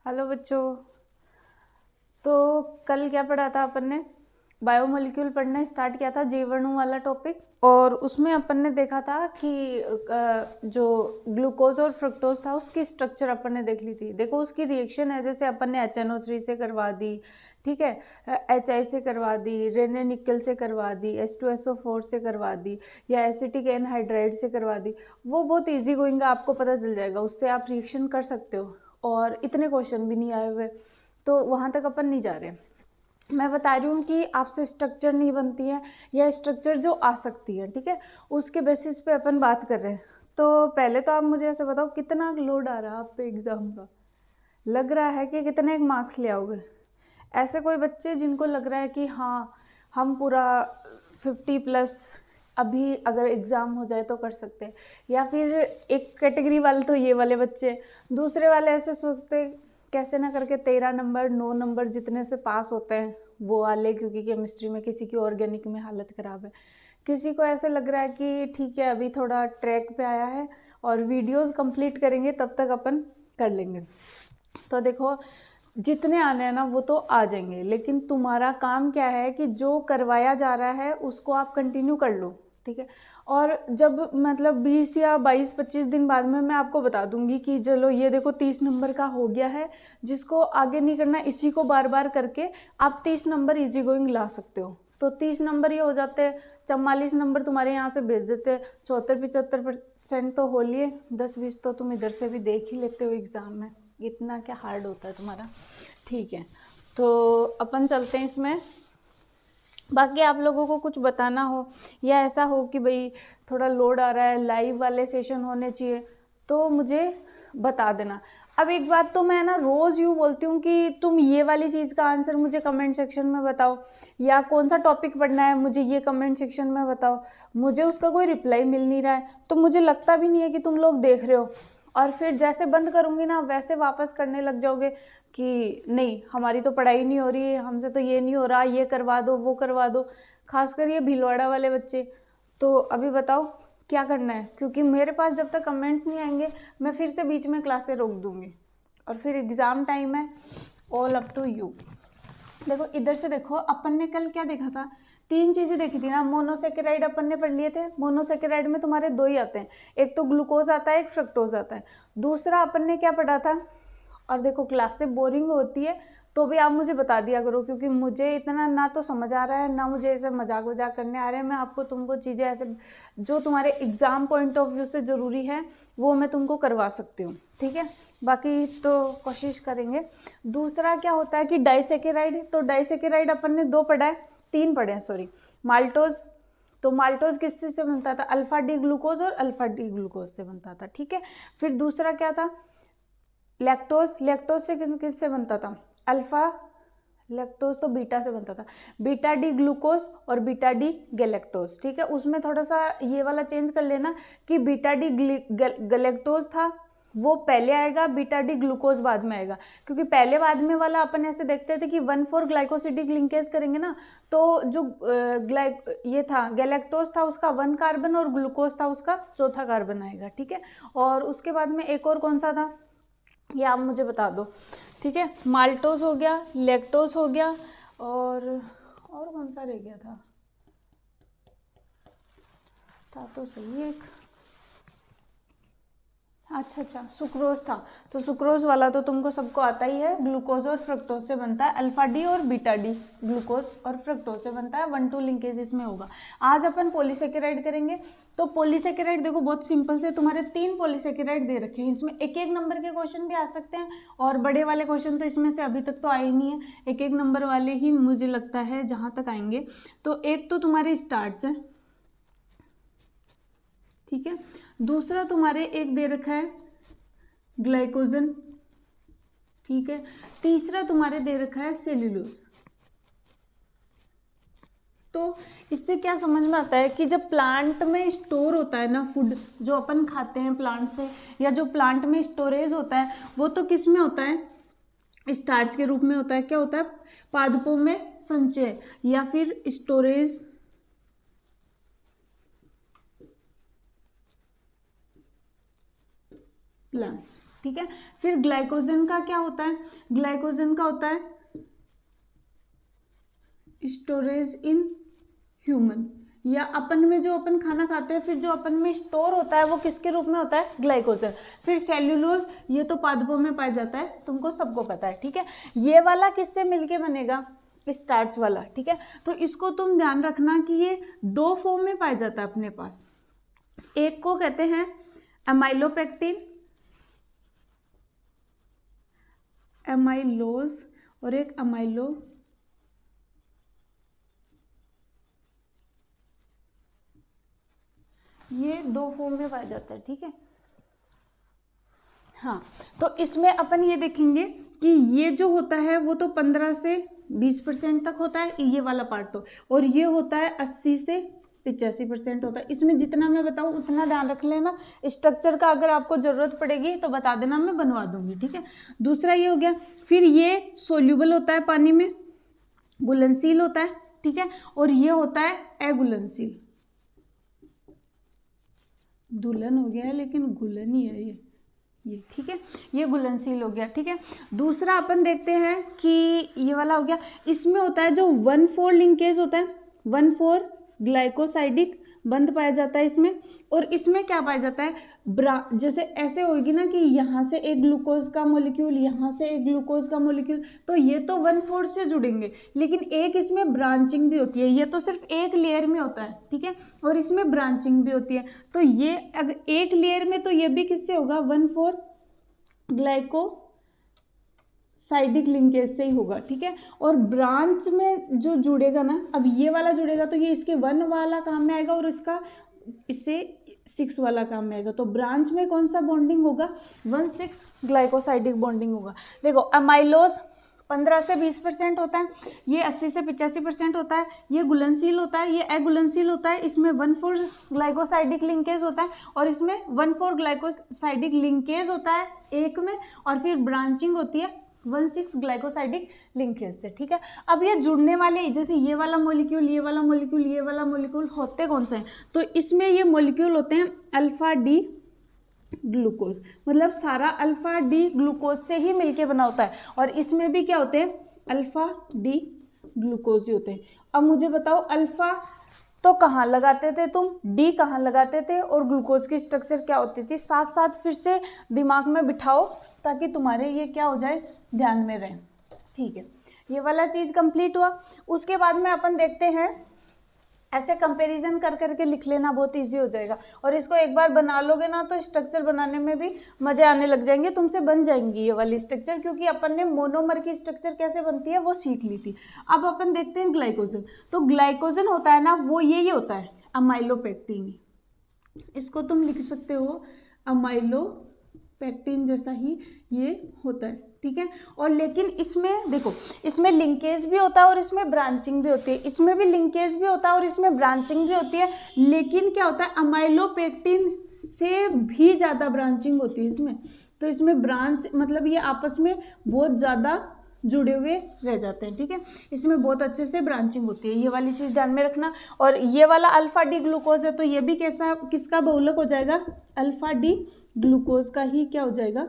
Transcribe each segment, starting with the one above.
Hello बच्चों। तो कल क्या पढ़ा था अपन ने? बायोमोलिक्यूल पढ़ना स्टार्ट किया था, जीवाणु वाला टॉपिक। और उसमें अपन ने देखा था कि जो ग्लूकोज और फ्रुक्टोज था उसकी स्ट्रक्चर अपन ने देख ली थी। देखो उसकी रिएक्शन है, जैसे अपन ने HNO3 से करवा दी, ठीक है, HI से करवा दी, रेने निकल से करवा दी, H2SO4 से करवा दी, या एसिटिक एनहाइड्राइड से करवा दी। वो बहुत ईजी गोइंग, आपको पता चल जाएगा, उससे आप रिएक्शन कर सकते हो। और इतने क्वेश्चन भी नहीं आए हुए, तो वहाँ तक अपन नहीं जा रहे। मैं बता रही हूँ कि आपसे स्ट्रक्चर नहीं बनती है, या स्ट्रक्चर जो आ सकती है, ठीक है, उसके बेसिस पे अपन बात कर रहे हैं। तो पहले तो आप मुझे ऐसे बताओ, कितना लोड आ रहा है आप पे एग्जाम का? लग रहा है कि कितने मार्क्स ले आओगे? ऐसे कोई बच्चे जिनको लग रहा है कि हाँ हम पूरा 50+ अभी अगर एग्ज़ाम हो जाए तो कर सकते हैं, या फिर एक कैटेगरी वाले तो ये वाले बच्चे, दूसरे वाले ऐसे सोचते कैसे ना करके 13 नंबर 9 नंबर जितने से पास होते हैं वो वाले, क्योंकि केमिस्ट्री में किसी की ऑर्गेनिक में हालत ख़राब है, किसी को ऐसे लग रहा है कि ठीक है अभी थोड़ा ट्रैक पे आया है और वीडियोस कंप्लीट करेंगे तब तक अपन कर लेंगे। तो देखो जितने आने हैं ना वो तो आ जाएंगे, लेकिन तुम्हारा काम क्या है कि जो करवाया जा रहा है उसको आप कंटिन्यू कर लो, ठीक है। और जब मतलब 20 या 22-25 दिन बाद में मैं आपको बता दूंगी कि चलो ये देखो 30 नंबर का हो गया है, जिसको आगे नहीं करना इसी को बार बार करके आप 30 नंबर इजी गोइंग ला सकते हो। तो 30 नंबर ये हो जाते हैं, 44 नंबर तुम्हारे यहाँ से भेज देते हैं, 74-75% तो हो लिए, 10-20 तो तुम इधर से भी देख ही लेते हो एग्जाम में। इतना क्या हार्ड होता है तुम्हारा, ठीक है। तो अपन चलते हैं इसमें। बाकी आप लोगों को कुछ बताना हो या ऐसा हो कि भाई थोड़ा लोड आ रहा है, लाइव वाले सेशन होने चाहिए, तो मुझे बता देना। अब एक बात तो मैं ना रोज़ यूँ बोलती हूँ कि तुम ये वाली चीज़ का आंसर मुझे कमेंट सेक्शन में बताओ, या कौन सा टॉपिक पढ़ना है मुझे ये कमेंट सेक्शन में बताओ। मुझे उसका कोई रिप्लाई मिल नहीं रहा है, तो मुझे लगता भी नहीं है कि तुम लोग देख रहे हो। और फिर जैसे बंद करूँगी ना वैसे वापस करने लग जाओगे कि नहीं हमारी तो पढ़ाई नहीं हो रही है, हमसे तो ये नहीं हो रहा, ये करवा दो वो करवा दो, खासकर ये भीलवाड़ा वाले बच्चे। तो अभी बताओ क्या करना है, क्योंकि मेरे पास जब तक कमेंट्स नहीं आएंगे मैं फिर से बीच में क्लासें रोक दूंगी, और फिर एग्ज़ाम टाइम है, ऑल अप टू यू। देखो इधर से देखो, अपन ने कल क्या देखा था? 3 चीज़ें देखी थी ना। मोनोसेकेराइड अपन ने पढ़ लिए थे। मोनोसेकेराइड में तुम्हारे 2 ही आते हैं, एक तो ग्लूकोज आता है, एक फ्रक्टोज आता है। दूसरा अपन ने क्या पढ़ा था? और देखो क्लास से बोरिंग होती है तो भी आप मुझे बता दिया करो, क्योंकि मुझे इतना ना तो समझ आ रहा है ना मुझे ऐसे मजाक वजाक करने आ रहे हैं। मैं आपको तुमको चीज़ें ऐसे जो तुम्हारे एग्जाम पॉइंट ऑफ व्यू से ज़रूरी है वो मैं तुमको करवा सकती हूँ, ठीक है। बाकी तो कोशिश करेंगे। दूसरा क्या होता है कि डाइसेकेराइड, तो डाइसेकेराइड अपन ने 2 पढ़ा है, 3 पढ़े हैं सॉरी। माल्टोज, तो माल्टोज किससे से बनता था? अल्फा डी ग्लूकोज और अल्फा डी ग्लूकोज से बनता था, ठीक है। फिर दूसरा क्या था? लैक्टोज, लैक्टोज से किससे बनता था? अल्फा लैक्टोज तो बीटा से बनता था, बीटा डी ग्लूकोज और बीटा डी गैलेक्टोज, ठीक है। उसमें थोड़ा सा ये वाला चेंज कर लेना कि बीटा डी गैलेक्टोज था वो पहले आएगा, बीटा डी ग्लूकोज बाद में आएगा, क्योंकि पहले बाद में वाला अपन ऐसे देखते थे कि 1,4 ग्लाइकोसिडिक लिंकेज करेंगे ना, तो जो ये था गैलेक्टोज था उसका 1 कार्बन और ग्लूकोज था उसका 4था कार्बन आएगा, ठीक है। और उसके बाद में एक और कौन सा था ये आप मुझे बता दो, ठीक है। माल्टोज हो गया, लैक्टोज हो गया, और कौन सा रह गया था तो सही एक, अच्छा सुक्रोज था। तो सुक्रोज वाला तो तुमको सबको आता ही है, ग्लूकोज और फ्रक्टोज से बनता है, अल्फा डी और बीटा डी ग्लूकोज और फ्रक्टोज से बनता है, 1-2 लिंकेज इसमें होगा। आज अपन पॉलीसेकेराइड करेंगे। तो पॉलीसेकेराइड देखो बहुत सिंपल से तुम्हारे 3 पॉलीसेकेराइड दे रखे हैं, इसमें 1-1 नंबर के क्वेश्चन भी आ सकते हैं, और बड़े वाले क्वेश्चन तो इसमें से अभी तक तो आए ही नहीं है, 1-1 नंबर वाले ही मुझे लगता है जहाँ तक आएंगे। तो एक तो तुम्हारे स्टार्च है, ठीक है। दूसरा तुम्हारे एक दे रखा है ग्लाइकोजन, ठीक है। तीसरा तुम्हारे दे रखा है सेल्यूलोज। तो इससे क्या समझ में आता है कि जब प्लांट में स्टोर होता है ना फूड, जो अपन खाते हैं प्लांट से, या जो प्लांट में स्टोरेज होता है वो तो किस में होता है? स्टार्च के रूप में होता है। क्या होता है? पादपों में संचय या फिर स्टोरेज प्लांट्स, ठीक है। फिर ग्लाइकोजन का क्या होता है, ग्लाइकोजन का होता है स्टोरेज इन ह्यूमन, या अपन में जो अपन खाना खाते हैं फिर जो अपन में स्टोर होता है वो किसके रूप में होता है, ग्लाइकोजन। फिर सेल्यूलोज, ये तो पादपों में पाया जाता है, तुमको सबको पता है, ठीक है। ये वाला किससे मिलके बनेगा, स्टार्च वाला, ठीक है। तो इसको तुम ध्यान रखना कि ये दो फॉर्म में पाया जाता है अपने पास, एक को कहते हैं एमाइलोपेक्टिन, एमाइलोज, और एक अमाइलो, ये दो फॉर्म में पाया जाता है, ठीक है। हाँ, तो इसमें अपन ये देखेंगे कि ये जो होता है वो तो 15 से 20% तक होता है, ये वाला पार्ट तो, और ये होता है 80 से 85% होता है। इसमें जितना मैं बताऊँ उतना ध्यान रख लेना, स्ट्रक्चर का अगर आपको जरूरत पड़ेगी तो बता देना, मैं बनवा दूंगी, ठीक है। दूसरा ये हो गया। फिर ये सोल्यूबल होता है पानी में, घुलनशील होता है, ठीक है, और ये होता है अघुलनशील, दुल्हन हो गया है लेकिन घुलन ही है ये, ठीक है, ये घुलनशील हो गया, ठीक है। दूसरा अपन देखते हैं कि ये वाला हो गया, इसमें होता है जो 1,4 लिंकेज होता है, 1,4 ग्लाइकोसाइडिक बंध पाया जाता है इसमें। और इसमें क्या पाया जाता है, जैसे ऐसे होगी ना कि यहाँ से एक ग्लूकोज का मॉलिक्यूल, यहाँ से एक ग्लूकोज का मॉलिक्यूल, तो ये तो 1,4 से जुड़ेंगे, लेकिन एक इसमें ब्रांचिंग भी होती है, ये तो सिर्फ एक लेयर में होता है, ठीक है, और इसमें ब्रांचिंग भी होती है। तो ये अगर एक लेयर में, तो ये भी किससे होगा, 1,4 ग्लाइकोसाइडिक लिंकेज से ही होगा, ठीक है। और ब्रांच में जो जुड़ेगा ना, अब ये वाला जुड़ेगा तो ये इसके 1 वाला काम में आएगा और इसका इससे 6 वाला काम में आएगा। तो ब्रांच में कौन सा बॉन्डिंग होगा, 1,6 ग्लाइकोसाइडिक बॉन्डिंग होगा। देखो अमाइलोज 15 से 20% होता है, ये 80 से 85% होता है, ये घुलनशील होता है, ये अघुलनशील होता है, इसमें 1,4 ग्लाइकोसाइडिक लिंकेज होता है, और इसमें 1,4 ग्लाइकोसाइडिक लिंकेज होता है एक में, और फिर ब्रांचिंग होती है 1,6 ग्लाइकोसाइडिक लिंकेज से, ठीक है। अब ये जुड़ने वाले, जैसे ये वाला मॉलिक्यूल, ये वाला मॉलिक्यूल, ये वाला मॉलिक्यूल होते कौन से हैं, तो इसमें ये मॉलिक्यूल होते हैं अल्फा डी ग्लूकोज, मतलब सारा अल्फा डी ग्लूकोज से ही मिलके बना होता है। और इसमें भी क्या होते हैं, अल्फा डी ग्लूकोज ही होते हैं। अब मुझे बताओ अल्फा तो कहाँ लगाते थे तुम, डी कहाँ लगाते थे, और ग्लूकोज की स्ट्रक्चर क्या होती थी, साथ साथ फिर से दिमाग में बिठाओ ताकि तुम्हारे ये क्या हो जाए, ध्यान में रहे, ठीक है। ये वाला चीज कंप्लीट हुआ। उसके बाद में अपन देखते हैं, ऐसे कंपैरिजन कर करके लिख लेना, बहुत इजी हो जाएगा, और इसको एक बार बना लोगे ना तो स्ट्रक्चर बनाने में भी मजे आने लग जाएंगे, तुमसे बन जाएंगी ये वाली स्ट्रक्चर, क्योंकि अपन ने मोनोमर की स्ट्रक्चर कैसे बनती है वो सीख ली थी। अब अपन देखते हैं ग्लाइकोजन। तो ग्लाइकोजन होता है ना, वो ये होता है अमाइलोपेक्टिन, इसको तुम लिख सकते हो अमाइलोपेक्टिन जैसा ही ये होता है, ठीक है। और लेकिन इसमें देखो, इसमें लिंकेज भी होता है और इसमें ब्रांचिंग भी होती है, इसमें भी लिंकेज भी होता है और इसमें ब्रांचिंग भी होती है, लेकिन क्या होता है, अमाइलोपेक्टिन से भी ज़्यादा ब्रांचिंग होती है इसमें। तो इसमें ब्रांच मतलब ये आपस में बहुत ज़्यादा जुड़े हुए रह जाते हैं, ठीक है। इसमें बहुत अच्छे से ब्रांचिंग होती है, ये वाली चीज़ ध्यान में रखना। और ये वाला अल्फा डी ग्लूकोज है, तो ये भी कैसा, किसका बहुलक हो जाएगा, अल्फा डी ग्लूकोज का ही क्या हो जाएगा,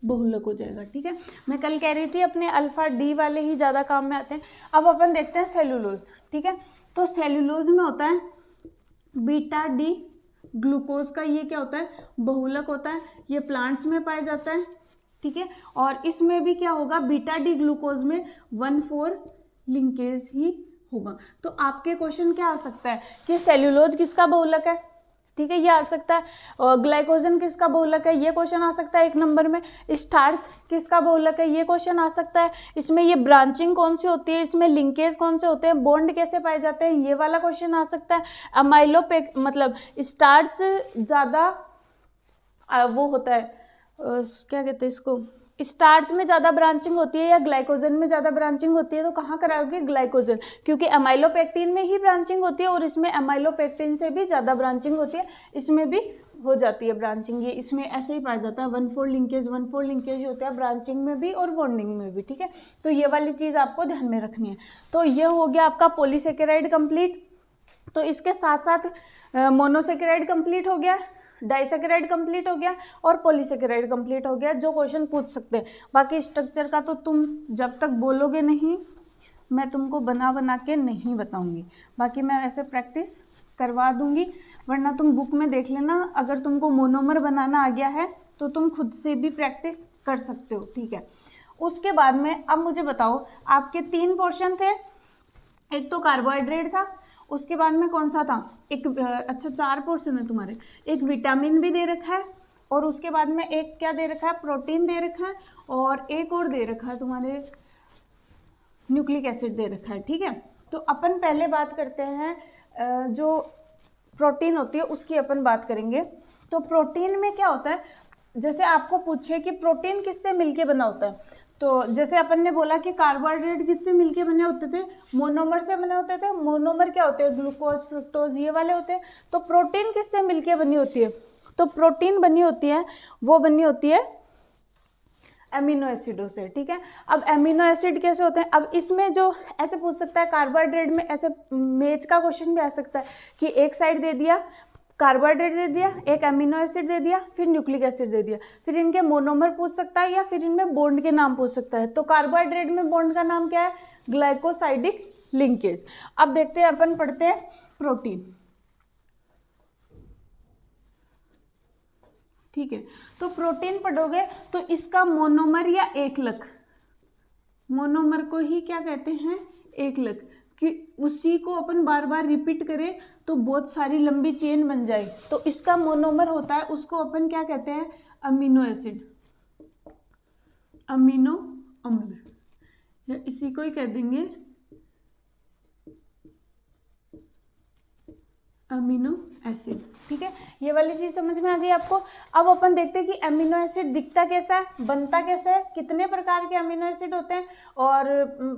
बहुलक हो जाएगा, ठीक है। मैं कल कह रही थी अपने अल्फा डी वाले ही ज़्यादा काम में आते हैं। अब अपन देखते हैं सेलुलोज, ठीक है। तो सेलुलोज में होता है बीटा डी ग्लूकोज का, ये क्या होता है, बहुलक होता है, ये प्लांट्स में पाया जाता है, ठीक है। और इसमें भी क्या होगा, बीटा डी ग्लूकोज में 1,4 लिंकेज ही होगा। तो आपके क्वेश्चन क्या आ सकता है कि सेल्यूलोज किसका बहुलक है, ठीक है, ये आ सकता है। ग्लाइकोजन किसका बहुलक है, ये क्वेश्चन आ सकता है 1 नंबर में। स्टार्च किसका बहुलक है, ये क्वेश्चन आ सकता है। इसमें ये ब्रांचिंग कौन सी होती है, इसमें लिंकेज कौन से होते हैं, बॉन्ड कैसे पाए जाते हैं, ये वाला क्वेश्चन आ सकता है। अमाइलोपेक मतलब स्टार्च ज़्यादा वो होता है, क्या कहते हैं इसको, स्टार्च में ज़्यादा ब्रांचिंग होती है या ग्लाइकोजन में ज़्यादा ब्रांचिंग होती है, तो कहाँ कराओगे, ग्लाइकोजन, क्योंकि अमाइलोपेक्टिन में ही ब्रांचिंग होती है और इसमें अमाइलोपेक्टिन से भी ज़्यादा ब्रांचिंग होती है, इसमें भी हो जाती है ब्रांचिंग। ये इसमें ऐसे ही पाया जाता है 1,4 लिंकेज होता है ब्रांचिंग में भी और बॉन्डिंग में भी, ठीक है। तो ये वाली चीज़ आपको ध्यान में रखनी है। तो ये हो गया आपका पॉलीसेकेराइड कंप्लीट। तो इसके साथ साथ मोनोसेकेराइड कंप्लीट हो गया, डाइसैकेराइड कंप्लीट हो गया और पॉलीसैकेराइड कंप्लीट हो गया, जो क्वेश्चन पूछ सकते हैं। बाकी स्ट्रक्चर का तो तुम जब तक बोलोगे नहीं मैं तुमको बना बना के नहीं बताऊंगी, बाकी मैं ऐसे प्रैक्टिस करवा दूंगी, वरना तुम बुक में देख लेना। अगर तुमको मोनोमर बनाना आ गया है तो तुम खुद से भी प्रैक्टिस कर सकते हो, ठीक है। उसके बाद में अब मुझे बताओ, आपके 3 पोर्शन थे, एक तो कार्बोहाइड्रेट था, उसके बाद में कौन सा था, एक अच्छा 4 पोर्शन है तुम्हारे, एक विटामिन भी दे रखा है और उसके बाद में एक क्या दे रखा है, प्रोटीन दे रखा है और एक और दे रखा है तुम्हारे न्यूक्लिक एसिड दे रखा है, ठीक है। तो अपन पहले बात करते हैं जो प्रोटीन होती है उसकी अपन बात करेंगे। तो प्रोटीन में क्या होता है, जैसे आपको पूछे कि प्रोटीन किससे मिलके बना होता है, तो जैसे अपन ने बोला कि कार्बोहाइड्रेट किससे मिलके बने होते थे, मोनोमर से बने होते थे। मोनोमर क्या होते हैं, ग्लूकोज फ्रुक्टोज ये वाले होते हैं। तो प्रोटीन किससे मिलके बनी होती है, तो प्रोटीन बनी होती है, वो बनी होती है एमिनो एसिडों से, ठीक है। अब एमिनो एसिड कैसे होते हैं, अब इसमें जो ऐसे पूछ सकता है, कार्बोहाइड्रेट में ऐसे मेज का क्वेश्चन भी आ सकता है कि एक साइड दे दिया कार्बोहाइड्रेट दे दिया, एक एमिनो एसिड दे दिया, फिर न्यूक्लिक एसिड दे दिया, फिर इनके मोनोमर पूछ सकता है या फिर इनमें बॉन्ड के नाम पूछ सकता है। तो कार्बोहाइड्रेट में बॉन्ड का नाम क्या है, ग्लाइकोसाइडिक लिंकेज। अब देखते हैं, अपन पढ़ते हैं प्रोटीन, ठीक है। तो प्रोटीन पढ़ोगे तो इसका मोनोमर या एकलक, मोनोमर को ही क्या कहते हैं, एकलक, कि उसी को अपन बार बार रिपीट करें तो बहुत सारी लंबी चेन बन जाए, तो इसका मोनोमर होता है, उसको अपन क्या कहते हैं, अमीनो एसिड, अमीनो अम्ल, या इसी को ही कह देंगे अमीनो एसिड, ठीक है। ये वाली चीज समझ में आ गई आपको। अब अपन देखते हैं कि अमीनो एसिड दिखता कैसा है, बनता कैसा है, कितने प्रकार के अमीनो एसिड होते हैं और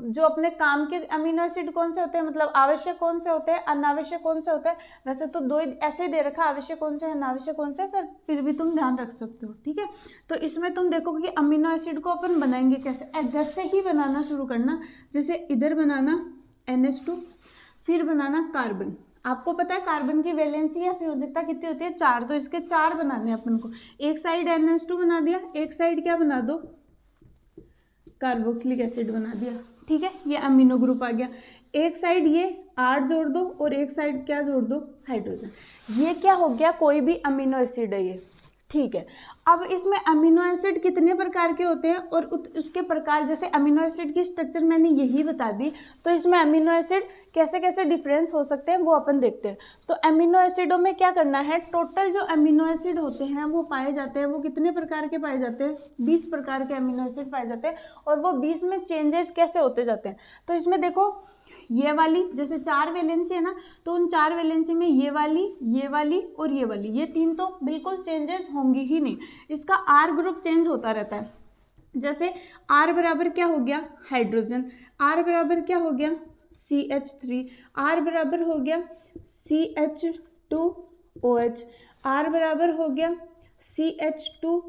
जो अपने काम के अमीनो एसिड कौन से होते हैं, मतलब आवश्यक कौन से होते हैं, अनावश्यक कौन से होते हैं। वैसे तो 2 ऐसे दे रखा, आवश्यक कौन से, अनावश्यक कौन से, फिर भी तुम ध्यान रख सकते हो, ठीक है। तो इसमें तुम देखो कि अमीनो एसिड को अपन बनाएंगे कैसे, इधर से ही बनाना शुरू करना। जैसे इधर बनाना NH2, फिर बनाना कार्बन। आपको पता है कार्बन की वैलेंसी या संयोजकता कितनी होती है, 4, तो इसके 4 बनाने हैं अपन को। एक साइड NH2 बना दिया, एक साइड क्या बना दो, कार्बोक्सिलिक एसिड बना दिया, ठीक है। ये अमीनो ग्रुप आ गया। एक साइड ये R जोड़ दो और एक साइड क्या जोड़ दो, हाइड्रोजन। ये क्या हो गया, कोई भी अमीनो एसिड है ये, ठीक है। अब इसमें अमीनो एसिड कितने प्रकार के होते हैं और उसके प्रकार, जैसे अमीनो एसिड की स्ट्रक्चर मैंने यही बता दी, तो इसमें अमीनो एसिड कैसे कैसे डिफरेंस हो सकते हैं वो अपन देखते हैं। तो अमीनो एसिडों में क्या करना है, टोटल जो अमीनो एसिड होते हैं वो पाए जाते हैं, वो कितने प्रकार के पाए जाते हैं, 20 प्रकार के अमीनो एसिड पाए जाते हैं। और वो 20 में चेंजेस कैसे होते जाते हैं, तो इसमें देखो ये वाली जैसे 4 वैलेंसी है ना, तो उन 4 वैलेंसी में ये वाली और ये वाली, ये 3 तो बिल्कुल चेंजेस होंगी ही नहीं। इसका R ग्रुप चेंज होता रहता है। जैसे R बराबर क्या हो गया, हाइड्रोजन, R बराबर क्या हो गया, CH3, R बराबर हो गया CH2OH, R बराबर हो गया CH2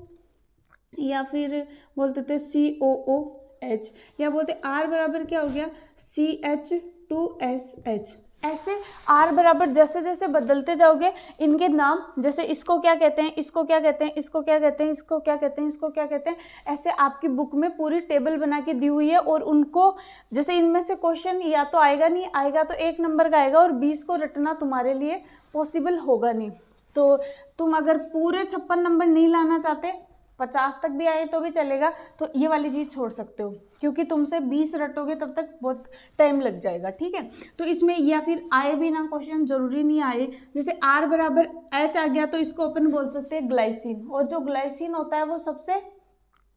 या फिर बोलते थे COOH, या बोलते R बराबर क्या हो गया CH2SH। ऐसे R बराबर जैसे जैसे बदलते जाओगे इनके नाम, जैसे इसको क्या कहते हैं, इसको क्या कहते हैं, इसको क्या कहते हैं, इसको क्या कहते हैं, इसको क्या कहते हैं, ऐसे आपकी बुक में पूरी टेबल बना के दी हुई है। और उनको जैसे इनमें से क्वेश्चन या तो आएगा, नहीं आएगा तो 1 नंबर का आएगा और 20 को रटना तुम्हारे लिए पॉसिबल होगा नहीं। तो तुम अगर पूरे 56 नंबर नहीं लाना चाहते, 50 तक भी आए तो भी चलेगा, तो ये वाली चीज़ छोड़ सकते हो, क्योंकि तुमसे 20 रटोगे तब तक बहुत टाइम लग जाएगा, ठीक है। तो इसमें या फिर आए भी ना क्वेश्चन, जरूरी नहीं आए। जैसे R बराबर H आ गया तो इसको अपन बोल सकते हैं ग्लाइसिन, और जो ग्लाइसिन होता है वो सबसे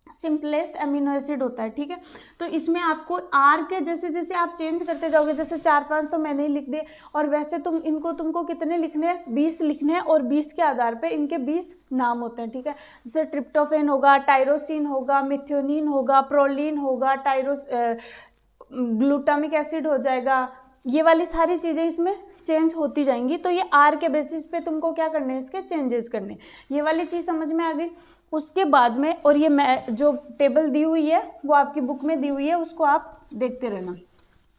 सिंपलेस्ट अमीनो एसिड होता है, ठीक है। तो इसमें आपको R के जैसे जैसे आप चेंज करते जाओगे, जैसे 4-5 तो मैंने ही लिख दिए, और वैसे तुमको कितने लिखने हैं, 20 लिखने हैं, और 20 के आधार पे इनके 20 नाम होते हैं, ठीक है। जैसे ट्रिप्टोफेन होगा, टायरोसिन होगा, मिथ्योनिन होगा, प्रोलिन होगा, ग्लूटामिक एसिड हो जाएगा, ये वाली सारी चीज़ें इसमें चेंज होती जाएंगी। तो ये R के बेसिस पे तुमको क्या करने हैं, इसके चेंजेस करने, ये वाली चीज़ समझ में आ गई। उसके बाद में, और ये मैं जो टेबल दी हुई है वो आपकी बुक में दी हुई है, उसको आप देखते रहना।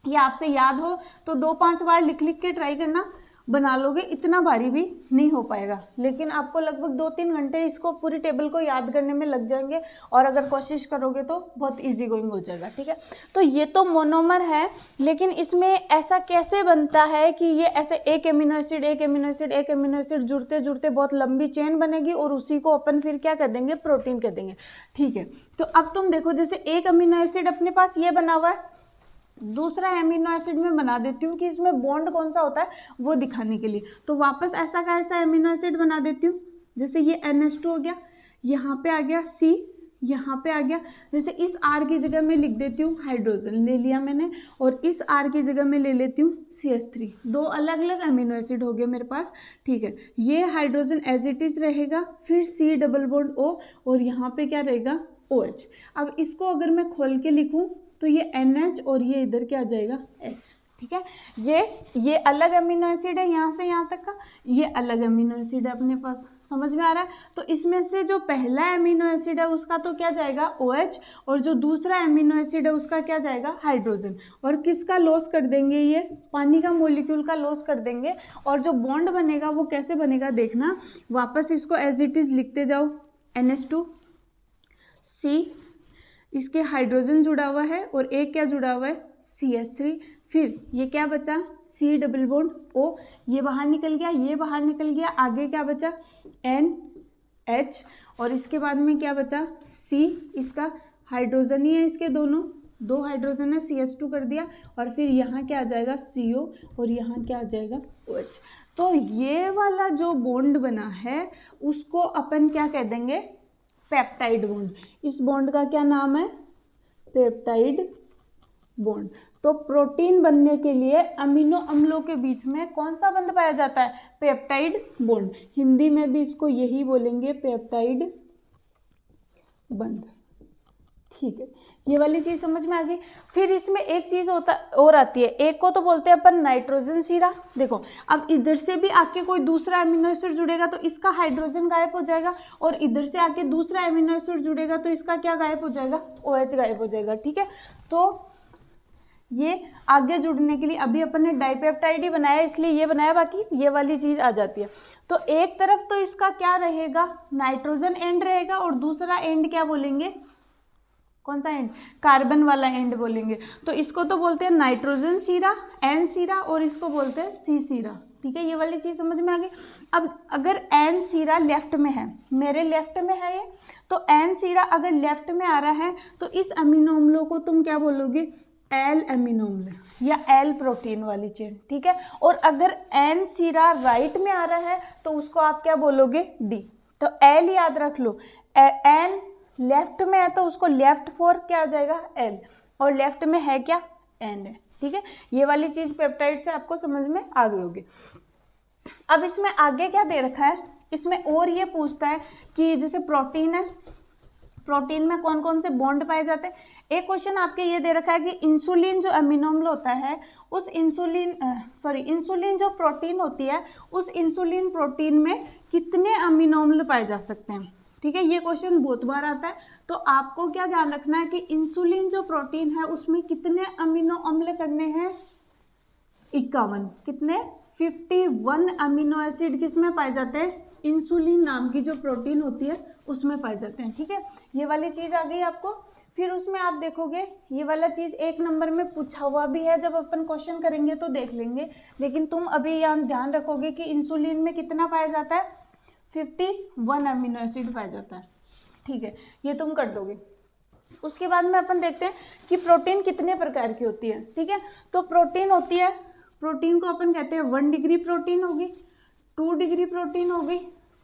ये आपसे याद हो तो 2-5 बार लिख लिख के ट्राई करना, बना लोगे, इतना भारी भी नहीं हो पाएगा, लेकिन आपको लगभग 2-3 घंटे इसको पूरी टेबल को याद करने में लग जाएंगे, और अगर कोशिश करोगे तो बहुत इजी गोइंग हो जाएगा, ठीक है। तो ये तो मोनोमर है, लेकिन इसमें ऐसा कैसे बनता है कि ये ऐसे एक एमिनो एसिड एक एमिनो एसिड एक एमिनो एसिड जुड़ते जुड़ते बहुत लंबी चेन बनेगी, और उसी को अपन फिर क्या कर देंगे, प्रोटीन कह देंगे, ठीक है। तो अब तुम देखो, जैसे एक अमीनो एसिड अपने पास ये बना हुआ है, दूसरा एमिनो एसिड में बना देती हूँ कि इसमें बॉन्ड कौन सा होता है वो दिखाने के लिए। तो वापस ऐसा का ऐसा एमिनो एसिड बना देती हूँ, जैसे ये NH2 हो गया, यहाँ पे आ गया C, यहाँ पे आ गया, जैसे इस R की जगह में लिख देती हूँ हाइड्रोजन, ले लिया मैंने, और इस R की जगह में ले लेती हूँ CH3, 2 अलग अलग एमिनो एसिड हो गए मेरे पास, ठीक है। ये हाइड्रोजन एज इट इज रहेगा, फिर C डबल बॉन्ड O, और यहाँ पे क्या रहेगा, OH। अब इसको अगर मैं खोल के लिखूँ तो ये NH और ये इधर क्या आ जाएगा, H, ठीक है। ये अलग अमीनो एसिड है, यहाँ से यहाँ तक का, ये अलग अमीनो एसिड है अपने पास, समझ में आ रहा है। तो इसमें से जो पहला अमीनो एसिड है उसका तो क्या जाएगा, OH, और जो दूसरा अमीनो एसिड है उसका क्या जाएगा, हाइड्रोजन, और किसका लॉस कर देंगे, ये पानी का मॉलिक्यूल का लॉस कर देंगे, और जो बॉन्ड बनेगा वो कैसे बनेगा देखना, वापस इसको एज इट इज लिखते जाओ, NH2 C, इसके हाइड्रोजन जुड़ा हुआ है, और एक क्या जुड़ा हुआ है, CH3, फिर ये क्या बचा, C डबल बॉन्ड O, ये बाहर निकल गया, ये बाहर निकल गया, आगे क्या बचा, NH, और इसके बाद में क्या बचा, C, इसका हाइड्रोजन ही है, इसके दोनों 2 हाइड्रोजन है, CH2 कर दिया, और फिर यहाँ क्या आ जाएगा, CO, और यहाँ क्या आ जाएगा, OH। तो ये वाला जो बॉन्ड बना है उसको अपन क्या कह देंगे, पेप्टाइड बॉन्ड। इस बॉन्ड का क्या नाम है, पेप्टाइड बॉन्ड। तो प्रोटीन बनने के लिए अमीनो अम्लों के बीच में कौन सा बंध पाया जाता है, पेप्टाइड बॉन्ड। हिंदी में भी इसको यही बोलेंगे, पेप्टाइड बंध, ठीक है। ये वाली चीज समझ में आ गई। फिर इसमें एक चीज होता और आती है, एक को तो बोलते हैं अपन नाइट्रोजन सीरा। देखो अब इधर से भी आके कोई दूसरा एमिनो एसिड जुड़ेगा तो इसका हाइड्रोजन गायब हो जाएगा, और इधर से आके दूसरा एमिनो एसिड जुड़ेगा तो इसका क्या गायब हो जाएगा, OH गायब हो जाएगा, ठीक है। तो ये आगे जुड़ने के लिए अभी अपन ने डाइपेप्टाइड ही बनाया, इसलिए ये बनाया, बाकी ये वाली चीज आ जाती है। तो एक तरफ तो इसका क्या रहेगा, नाइट्रोजन एंड रहेगा, और दूसरा एंड क्या बोलेंगे, कौन सा एंड, कार्बन वाला एंड बोलेंगे। तो इसको तो बोलते हैं नाइट्रोजन सीरा, N सीरा, और इसको बोलते हैं C सीरा, ठीक है। ये वाली चीज समझ में आ गई। अब अगर N सीरा लेफ्ट में है, मेरे लेफ्ट में है ये, तो N सीरा अगर लेफ्ट में आ रहा है तो इस अमीनो अम्लों को तुम क्या बोलोगे, L अमीनो अम्ल या L प्रोटीन वाली चेन, ठीक है। और अगर N सीरा राइट में आ रहा है तो उसको आप क्या बोलोगे, D। तो L याद रख लो, N लेफ्ट में है तो उसको लेफ्ट फॉर क्या आ जाएगा, L, और लेफ्ट में है क्या, N है, ठीक है। ये वाली चीज पेप्टाइड से आपको समझ में आ गई होगी। अब इसमें आगे क्या दे रखा है, इसमें और ये पूछता है कि जैसे प्रोटीन है, प्रोटीन में कौन कौन से बॉन्ड पाए जाते हैं। एक क्वेश्चन आपके ये दे रखा है कि इंसुलिन जो अमीनो अम्ल होता है उस इंसुलिन जो प्रोटीन होती है उस इंसुलिन प्रोटीन में कितने अमीनो अम्ल पाए जा सकते हैं, ठीक है। ये क्वेश्चन बहुत बार आता है। तो आपको क्या ध्यान रखना है कि इंसुलिन जो प्रोटीन है उसमें कितने अमीनो अम्ल करने हैं, 51, कितने, 51 अमीनो एसिड किसमें पाए जाते हैं, इंसुलिन नाम की जो प्रोटीन होती है उसमें पाए जाते हैं, ठीक है। ये वाली चीज आ गई आपको। फिर उसमें आप देखोगे ये वाला चीज 1 नंबर में पूछा हुआ भी है, जब अपन क्वेश्चन करेंगे तो देख लेंगे, लेकिन तुम अभी यहाँ ध्यान रखोगे कि इंसुलिन में कितना पाया जाता है, 51 अमीनो एसिड पाया जाता है, ठीक है। ये तुम कर दोगे। उसके बाद में अपन देखते हैं कि प्रोटीन कितने प्रकार की होती है, ठीक है। तो प्रोटीन होती है, प्रोटीन को अपन कहते हैं 1 डिग्री प्रोटीन होगी, 2 डिग्री प्रोटीन होगी,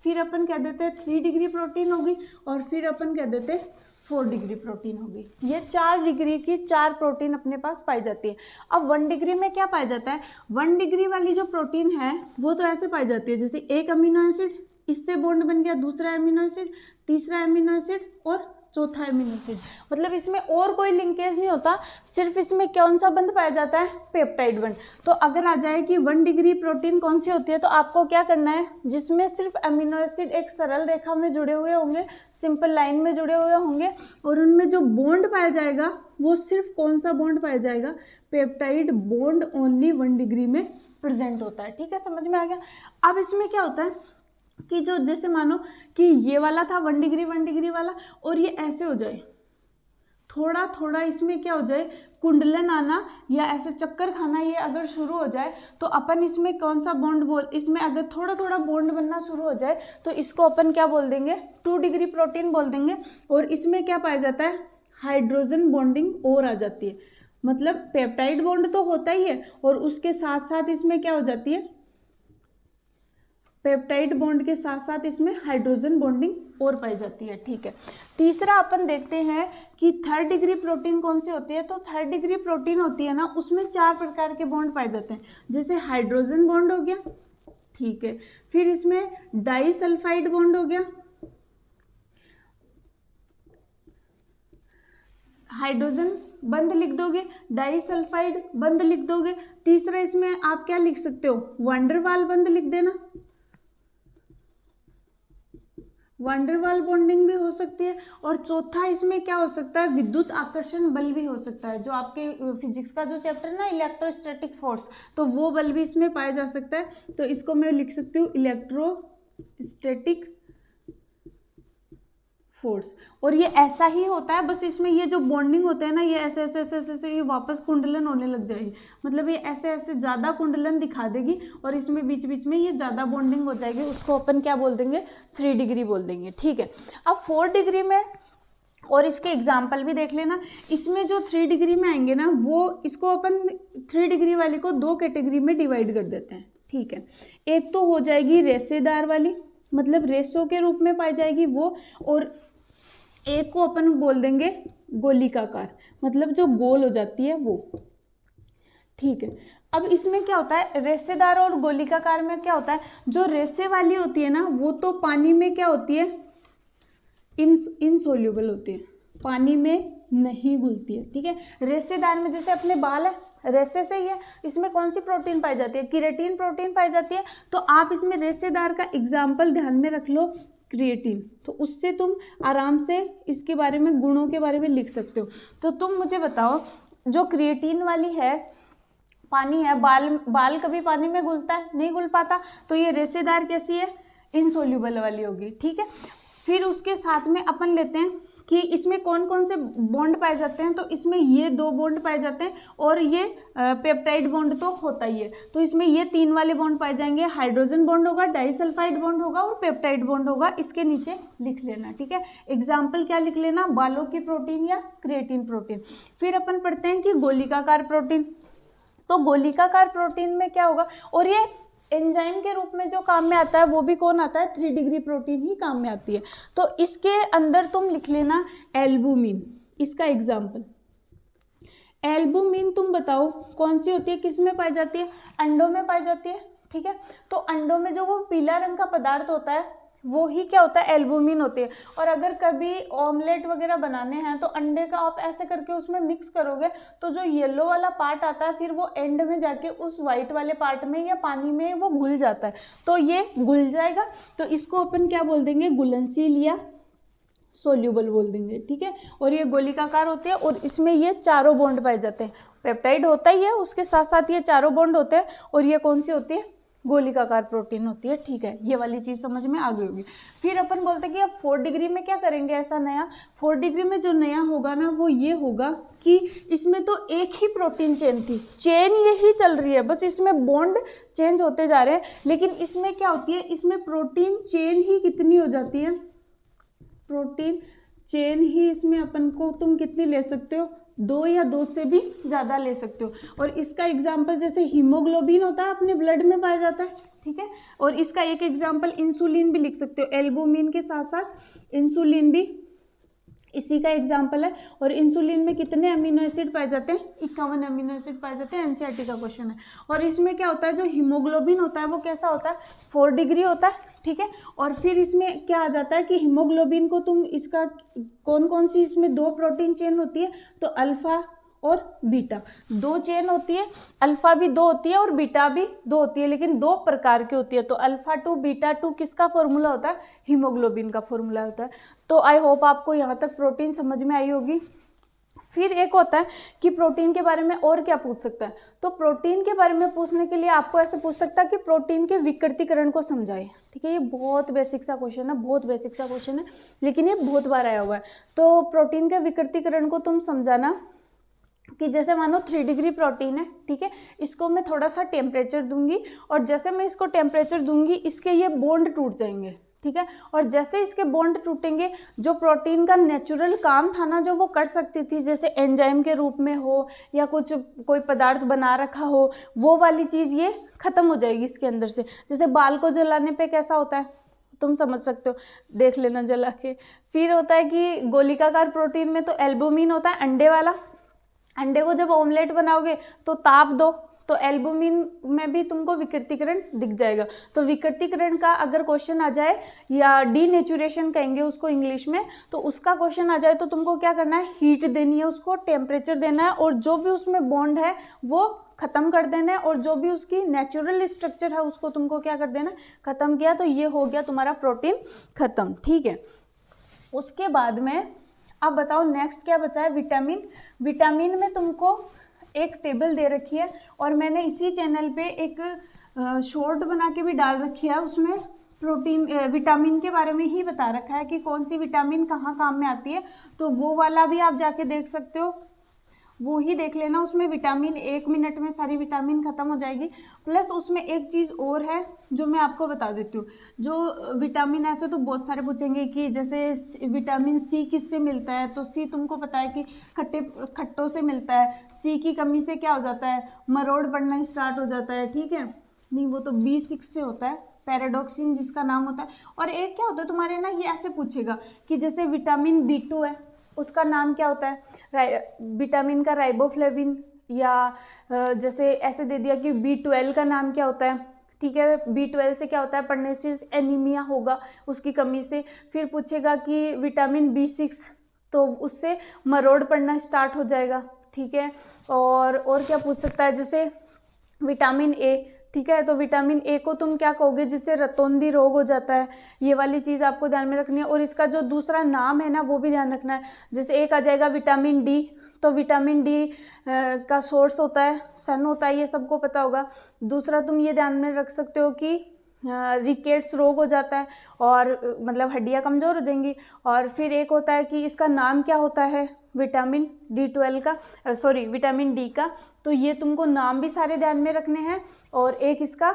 फिर अपन कह देते हैं 3 डिग्री प्रोटीन होगी, और फिर अपन कह देते हैं 4 डिग्री प्रोटीन होगी। ये 4 डिग्री की 4 प्रोटीन अपने पास पाई जाती है। अब 1 डिग्री में क्या पाया जाता है, 1 डिग्री वाली जो प्रोटीन है वो तो ऐसे पाई जाती है, जैसे एक अमीनो एसिड, इससे बॉन्ड बन गया दूसरा अमीनो एसिड, तीसरा अमीनो एसिड और चौथा अमीनो एसिड। मतलब इसमें और कोई लिंकेज नहीं होता, सिर्फ इसमें कौन सा बंध पाया जाता है, पेप्टाइड बंध। तो अगर आ जाए कि 1 डिग्री प्रोटीन कौन सी होती है, तो आपको क्या करना है, जिसमें सिर्फ अमीनो एसिड एक सरल रेखा में जुड़े हुए होंगे, सिंपल लाइन में जुड़े हुए होंगे, और उनमें जो बॉन्ड पाया जाएगा वो सिर्फ कौन सा बॉन्ड पाया जाएगा, पेप्टाइड बॉन्ड ओनली 1 डिग्री में प्रेजेंट होता है। ठीक है, समझ में आ गया। अब इसमें क्या होता है कि जो जैसे मानो कि ये वाला था 1 डिग्री वाला, और ये ऐसे हो जाए, थोड़ा थोड़ा इसमें क्या हो जाए, कुंडलन आना या ऐसे चक्कर खाना ये अगर शुरू हो जाए, तो अपन इसमें कौन सा बॉन्ड इसमें अगर थोड़ा थोड़ा बॉन्ड बनना शुरू हो जाए तो इसको अपन क्या बोल देंगे, 2 डिग्री प्रोटीन बोल देंगे। और इसमें क्या पाया जाता है, हाइड्रोजन बॉन्डिंग और आ जाती है। मतलब पेप्टाइड बॉन्ड तो होता ही है, और उसके साथ साथ इसमें क्या हो जाती है, पेप्टाइड बॉन्ड के साथ साथ इसमें हाइड्रोजन बॉन्डिंग और पाई जाती है। ठीक है, तीसरा अपन देखते हैं कि 3rd डिग्री प्रोटीन कौन सी होती है। तो 3rd डिग्री प्रोटीन होती है ना, उसमें 4 प्रकार के बॉन्ड पाए जाते हैं। जैसे हाइड्रोजन बॉन्ड हो गया, ठीक है, फिर इसमें डाइसल्फाइड बॉन्ड हो गया, हाइड्रोजन बंध लिख दोगे, डाइसल्फाइड बंध लिख दोगे। तीसरा इसमें आप क्या लिख सकते हो, वंडरवाल बंध लिख देना, वंडरवाल बॉन्डिंग भी हो सकती है। और चौथा इसमें क्या हो सकता है, विद्युत आकर्षण बल भी हो सकता है। जो आपके फिजिक्स का जो चैप्टर है ना, इलेक्ट्रोस्टैटिक फोर्स, तो वो बल भी इसमें पाया जा सकता है। तो इसको मैं लिख सकती हूँ इलेक्ट्रोस्टैटिक फोर्स। और ये ऐसा ही होता है, बस इसमें ये जो बॉन्डिंग होते हैं ना, ये ऐसे ऐसे ऐसे ऐसे ये वापस कुंडलन होने लग जाएगी। मतलब ये ऐसे ऐसे ज़्यादा कुंडलन दिखा देगी, और इसमें बीच बीच में ये ज़्यादा बॉन्डिंग हो जाएगी। उसको अपन क्या बोल देंगे, 3 डिग्री बोल देंगे। ठीक है, अब 4 डिग्री में, और इसके एग्जाम्पल भी देख लेना। इसमें जो 3 डिग्री में आएंगे ना, वो इसको अपन 3 डिग्री वाली को 2 कैटेगरी में डिवाइड कर देते हैं। ठीक है, एक तो हो जाएगी रेशेदार वाली, मतलब रेशों के रूप में पाई जाएगी वो, और एक को अपन बोल देंगे गोलिकाकार, मतलब जो गोल हो जाती है वो। ठीक है, अब इसमें क्या होता है, रेशेदार और गोलिकाकार में क्या होता है, जो रेशे वाली होती है ना, वो तो पानी में क्या होती है, इनसोल्यूबल होती है, पानी में नहीं घुलती है। ठीक है, रेशेदार में जैसे अपने बाल है, रेशे से ही है, इसमें कौन सी प्रोटीन पाई जाती है, क्रिएटिन प्रोटीन पाई जाती है। तो आप इसमें रेशेदार का एग्जाम्पल ध्यान में रख लो, क्रिएटिन, तो उससे तुम आराम से इसके बारे में, गुणों के बारे में लिख सकते हो। तो तुम मुझे बताओ, जो क्रिएटिन वाली है, पानी है, बाल कभी पानी में घुलता है, नहीं घुल पाता, तो ये रेशेदार कैसी है, इनसोल्यूबल वाली होगी। ठीक है, फिर उसके साथ में अपन लेते हैं कि इसमें कौन कौन से बॉन्ड पाए जाते हैं। तो इसमें ये 2 बॉन्ड पाए जाते हैं, और ये पेप्टाइड बॉन्ड तो होता ही है। तो इसमें ये 3 वाले बॉन्ड पाए जाएंगे, हाइड्रोजन बॉन्ड होगा, डाइसल्फाइड बॉन्ड होगा, और पेप्टाइड बॉन्ड होगा। इसके नीचे लिख लेना। ठीक है, एग्जाम्पल क्या लिख लेना, बालों की प्रोटीन या क्रिएटिन प्रोटीन। फिर अपन पढ़ते हैं कि गोलिकाकार प्रोटीन। तो गोलिकाकार प्रोटीन में क्या होगा, और ये एंजाइम के रूप में जो काम में आता है, वो भी कौन आता है, 3 डिग्री प्रोटीन ही काम में आती है। तो इसके अंदर तुम लिख लेना एल्बुमिन, इसका एग्जाम्पल। एल्बुमिन तुम बताओ कौन सी होती है, किस में पाई जाती है, अंडों में पाई जाती है। ठीक है, तो अंडों में जो वो पीला रंग का पदार्थ होता है, वो ही क्या होता है, एल्बुमिन होती है। और अगर कभी ऑमलेट वगैरह बनाने हैं, तो अंडे का आप ऐसे करके उसमें मिक्स करोगे, तो जो येलो वाला पार्ट आता है, फिर वो एंड में जाके उस वाइट वाले पार्ट में या पानी में वो घुल जाता है। तो ये घुल जाएगा, तो इसको अपन क्या बोल देंगे, घुलनशील या सोल्यूबल बोल देंगे। ठीक है, और ये गोलिकाकार होते हैं, और इसमें ये 4 बॉन्ड पाए जाते हैं। पेप्टाइड होता ही है, उसके साथ साथ ये 4 बॉन्ड होते हैं, और ये कौन सी होती है, गोलिकाकार प्रोटीन होती है। ठीक है, ये वाली चीज समझ में आ गई होगी। फिर अपन बोलते हैं कि अब 4 डिग्री में क्या करेंगे ऐसा नया। 4 डिग्री में जो नया होगा ना, वो ये होगा कि इसमें तो एक ही प्रोटीन चेन थी, चेन यही चल रही है, बस इसमें बॉन्ड चेंज होते जा रहे हैं। लेकिन इसमें क्या होती है, इसमें प्रोटीन चेन ही कितनी हो जाती है, प्रोटीन चेन ही इसमें अपन को तुम कितनी ले सकते हो, 2 या 2 से भी ज़्यादा ले सकते हो। और इसका एग्जाम्पल जैसे हीमोग्लोबिन होता है, अपने ब्लड में पाया जाता है। ठीक है, और इसका एक एग्जाम्पल इंसुलिन भी लिख सकते हो, एल्बुमिन के साथ साथ इंसुलिन भी इसी का एग्जाम्पल है। और इंसुलिन में कितने अमीनो एसिड पाए जाते हैं, 51 अमीनो एसिड पाए जाते हैं, एनसीईआरटी का क्वेश्चन है। और इसमें क्या होता है, जो हीमोग्लोबिन होता है वो कैसा होता है, 4 डिग्री होता है। ठीक है। और फिर इसमें क्या आ जाता है कि हीमोग्लोबिन को तुम इसका कौन कौन सी इसमें 2 प्रोटीन चेन होती है, तो अल्फा और बीटा 2 चेन होती है, अल्फा भी 2 होती है और बीटा भी 2 होती है, लेकिन 2 प्रकार की होती है। तो अल्फा 2 बीटा 2 किसका फॉर्मूला होता है, हीमोग्लोबिन का फॉर्मूला होता है। तो आई होप आपको यहाँ तक प्रोटीन समझ में आई होगी। फिर एक होता है कि प्रोटीन के बारे में और क्या पूछ सकता है, तो प्रोटीन के बारे में पूछने के लिए आपको ऐसे पूछ सकता है कि प्रोटीन के विकृतीकरण को समझाए, ठीक है। ये बहुत बेसिक सा क्वेश्चन है, बहुत बेसिक सा क्वेश्चन है, लेकिन ये बहुत बार आया हुआ है। तो प्रोटीन के विकृतीकरण को तुम समझाना कि जैसे मानो 3 डिग्री प्रोटीन है, ठीक है, इसको मैं थोड़ा सा टेम्परेचर दूंगी और जैसे मैं इसको टेम्परेचर दूंगी इसके ये बॉन्ड टूट जाएंगे, ठीक है। और जैसे इसके बॉन्ड टूटेंगे, जो प्रोटीन का नेचुरल काम था ना जो वो कर सकती थी, जैसे एंजाइम के रूप में हो या कुछ कोई पदार्थ बना रखा हो, वो वाली चीज़ ये खत्म हो जाएगी इसके अंदर से। जैसे बाल को जलाने पे कैसा होता है, तुम समझ सकते हो, देख लेना जला के। फिर होता है कि गोलिकाकार प्रोटीन में तो एल्बुमिन होता है, अंडे वाला। अंडे को जब ऑमलेट बनाओगे तो ताप दो, तो एल्बुमिन में भी तुमको विकृतीकरण दिख जाएगा। तो विकृतीकरण का अगर क्वेश्चन आ जाए, या डीनेचुरेशन कहेंगे उसको इंग्लिश में, तो उसका क्वेश्चन आ जाए तो तुमको क्या करना है, हीट देनी है उसको, टेम्परेचर देना है, और जो भी उसमें बॉन्ड है वो खत्म कर देना है, और जो भी उसकी नेचुरल स्ट्रक्चर है उसको तुमको क्या कर देना, खत्म किया। तो ये हो गया तुम्हारा प्रोटीन खत्म, ठीक है। उसके बाद में अब बताओ नेक्स्ट क्या बचा है, विटामिन। विटामिन में तुमको एक टेबल दे रखी है और मैंने इसी चैनल पे एक शॉर्ट बना के भी डाल रखी है, उसमें प्रोटीन विटामिन के बारे में ही बता रखा है कि कौन सी विटामिन कहाँ काम में आती है। तो वो वाला भी आप जाके देख सकते हो, वो ही देख लेना। उसमें विटामिन 1 मिनट में सारी विटामिन खत्म हो जाएगी। प्लस उसमें एक चीज़ और है जो मैं आपको बता देती हूँ। जो विटामिन, ऐसे तो बहुत सारे पूछेंगे कि जैसे विटामिन सी किससे मिलता है, तो सी तुमको पता है कि खट्टों से मिलता है। सी की कमी से क्या हो जाता है, मरोड़ पड़ना स्टार्ट हो जाता है, ठीक है। नहीं, वो तो B6 से होता है, पैराडॉक्सिन जिसका नाम होता है। और एक क्या होता है तुम्हारे ना, ये ऐसे पूछेगा कि जैसे विटामिन B2 है, उसका नाम क्या होता है, विटामिन का राइबोफ्लेविन, या जैसे ऐसे दे दिया कि B12 का नाम क्या होता है, ठीक है। B12 से क्या होता है, पर्नेसिस एनीमिया होगा उसकी कमी से। फिर पूछेगा कि विटामिन B6, तो उससे मरोड़ पड़ना स्टार्ट हो जाएगा, ठीक है। और क्या पूछ सकता है, जैसे विटामिन ए, ठीक है। तो विटामिन ए को तुम क्या कहोगे, जिससे रतौंधी रोग हो जाता है। ये वाली चीज़ आपको ध्यान में रखनी है। और इसका जो दूसरा नाम है ना वो भी ध्यान रखना है। जैसे एक आ जाएगा विटामिन डी, तो विटामिन डी का सोर्स होता है सन होता है, ये सबको पता होगा। दूसरा तुम ये ध्यान में रख सकते हो कि रिकेट्स रोग हो जाता है, और मतलब हड्डियाँ कमज़ोर हो जाएंगी। और फिर एक होता है कि इसका नाम क्या होता है, विटामिन D12 का, सॉरी विटामिन डी का। तो ये तुमको नाम भी सारे ध्यान में रखने हैं, और एक इसका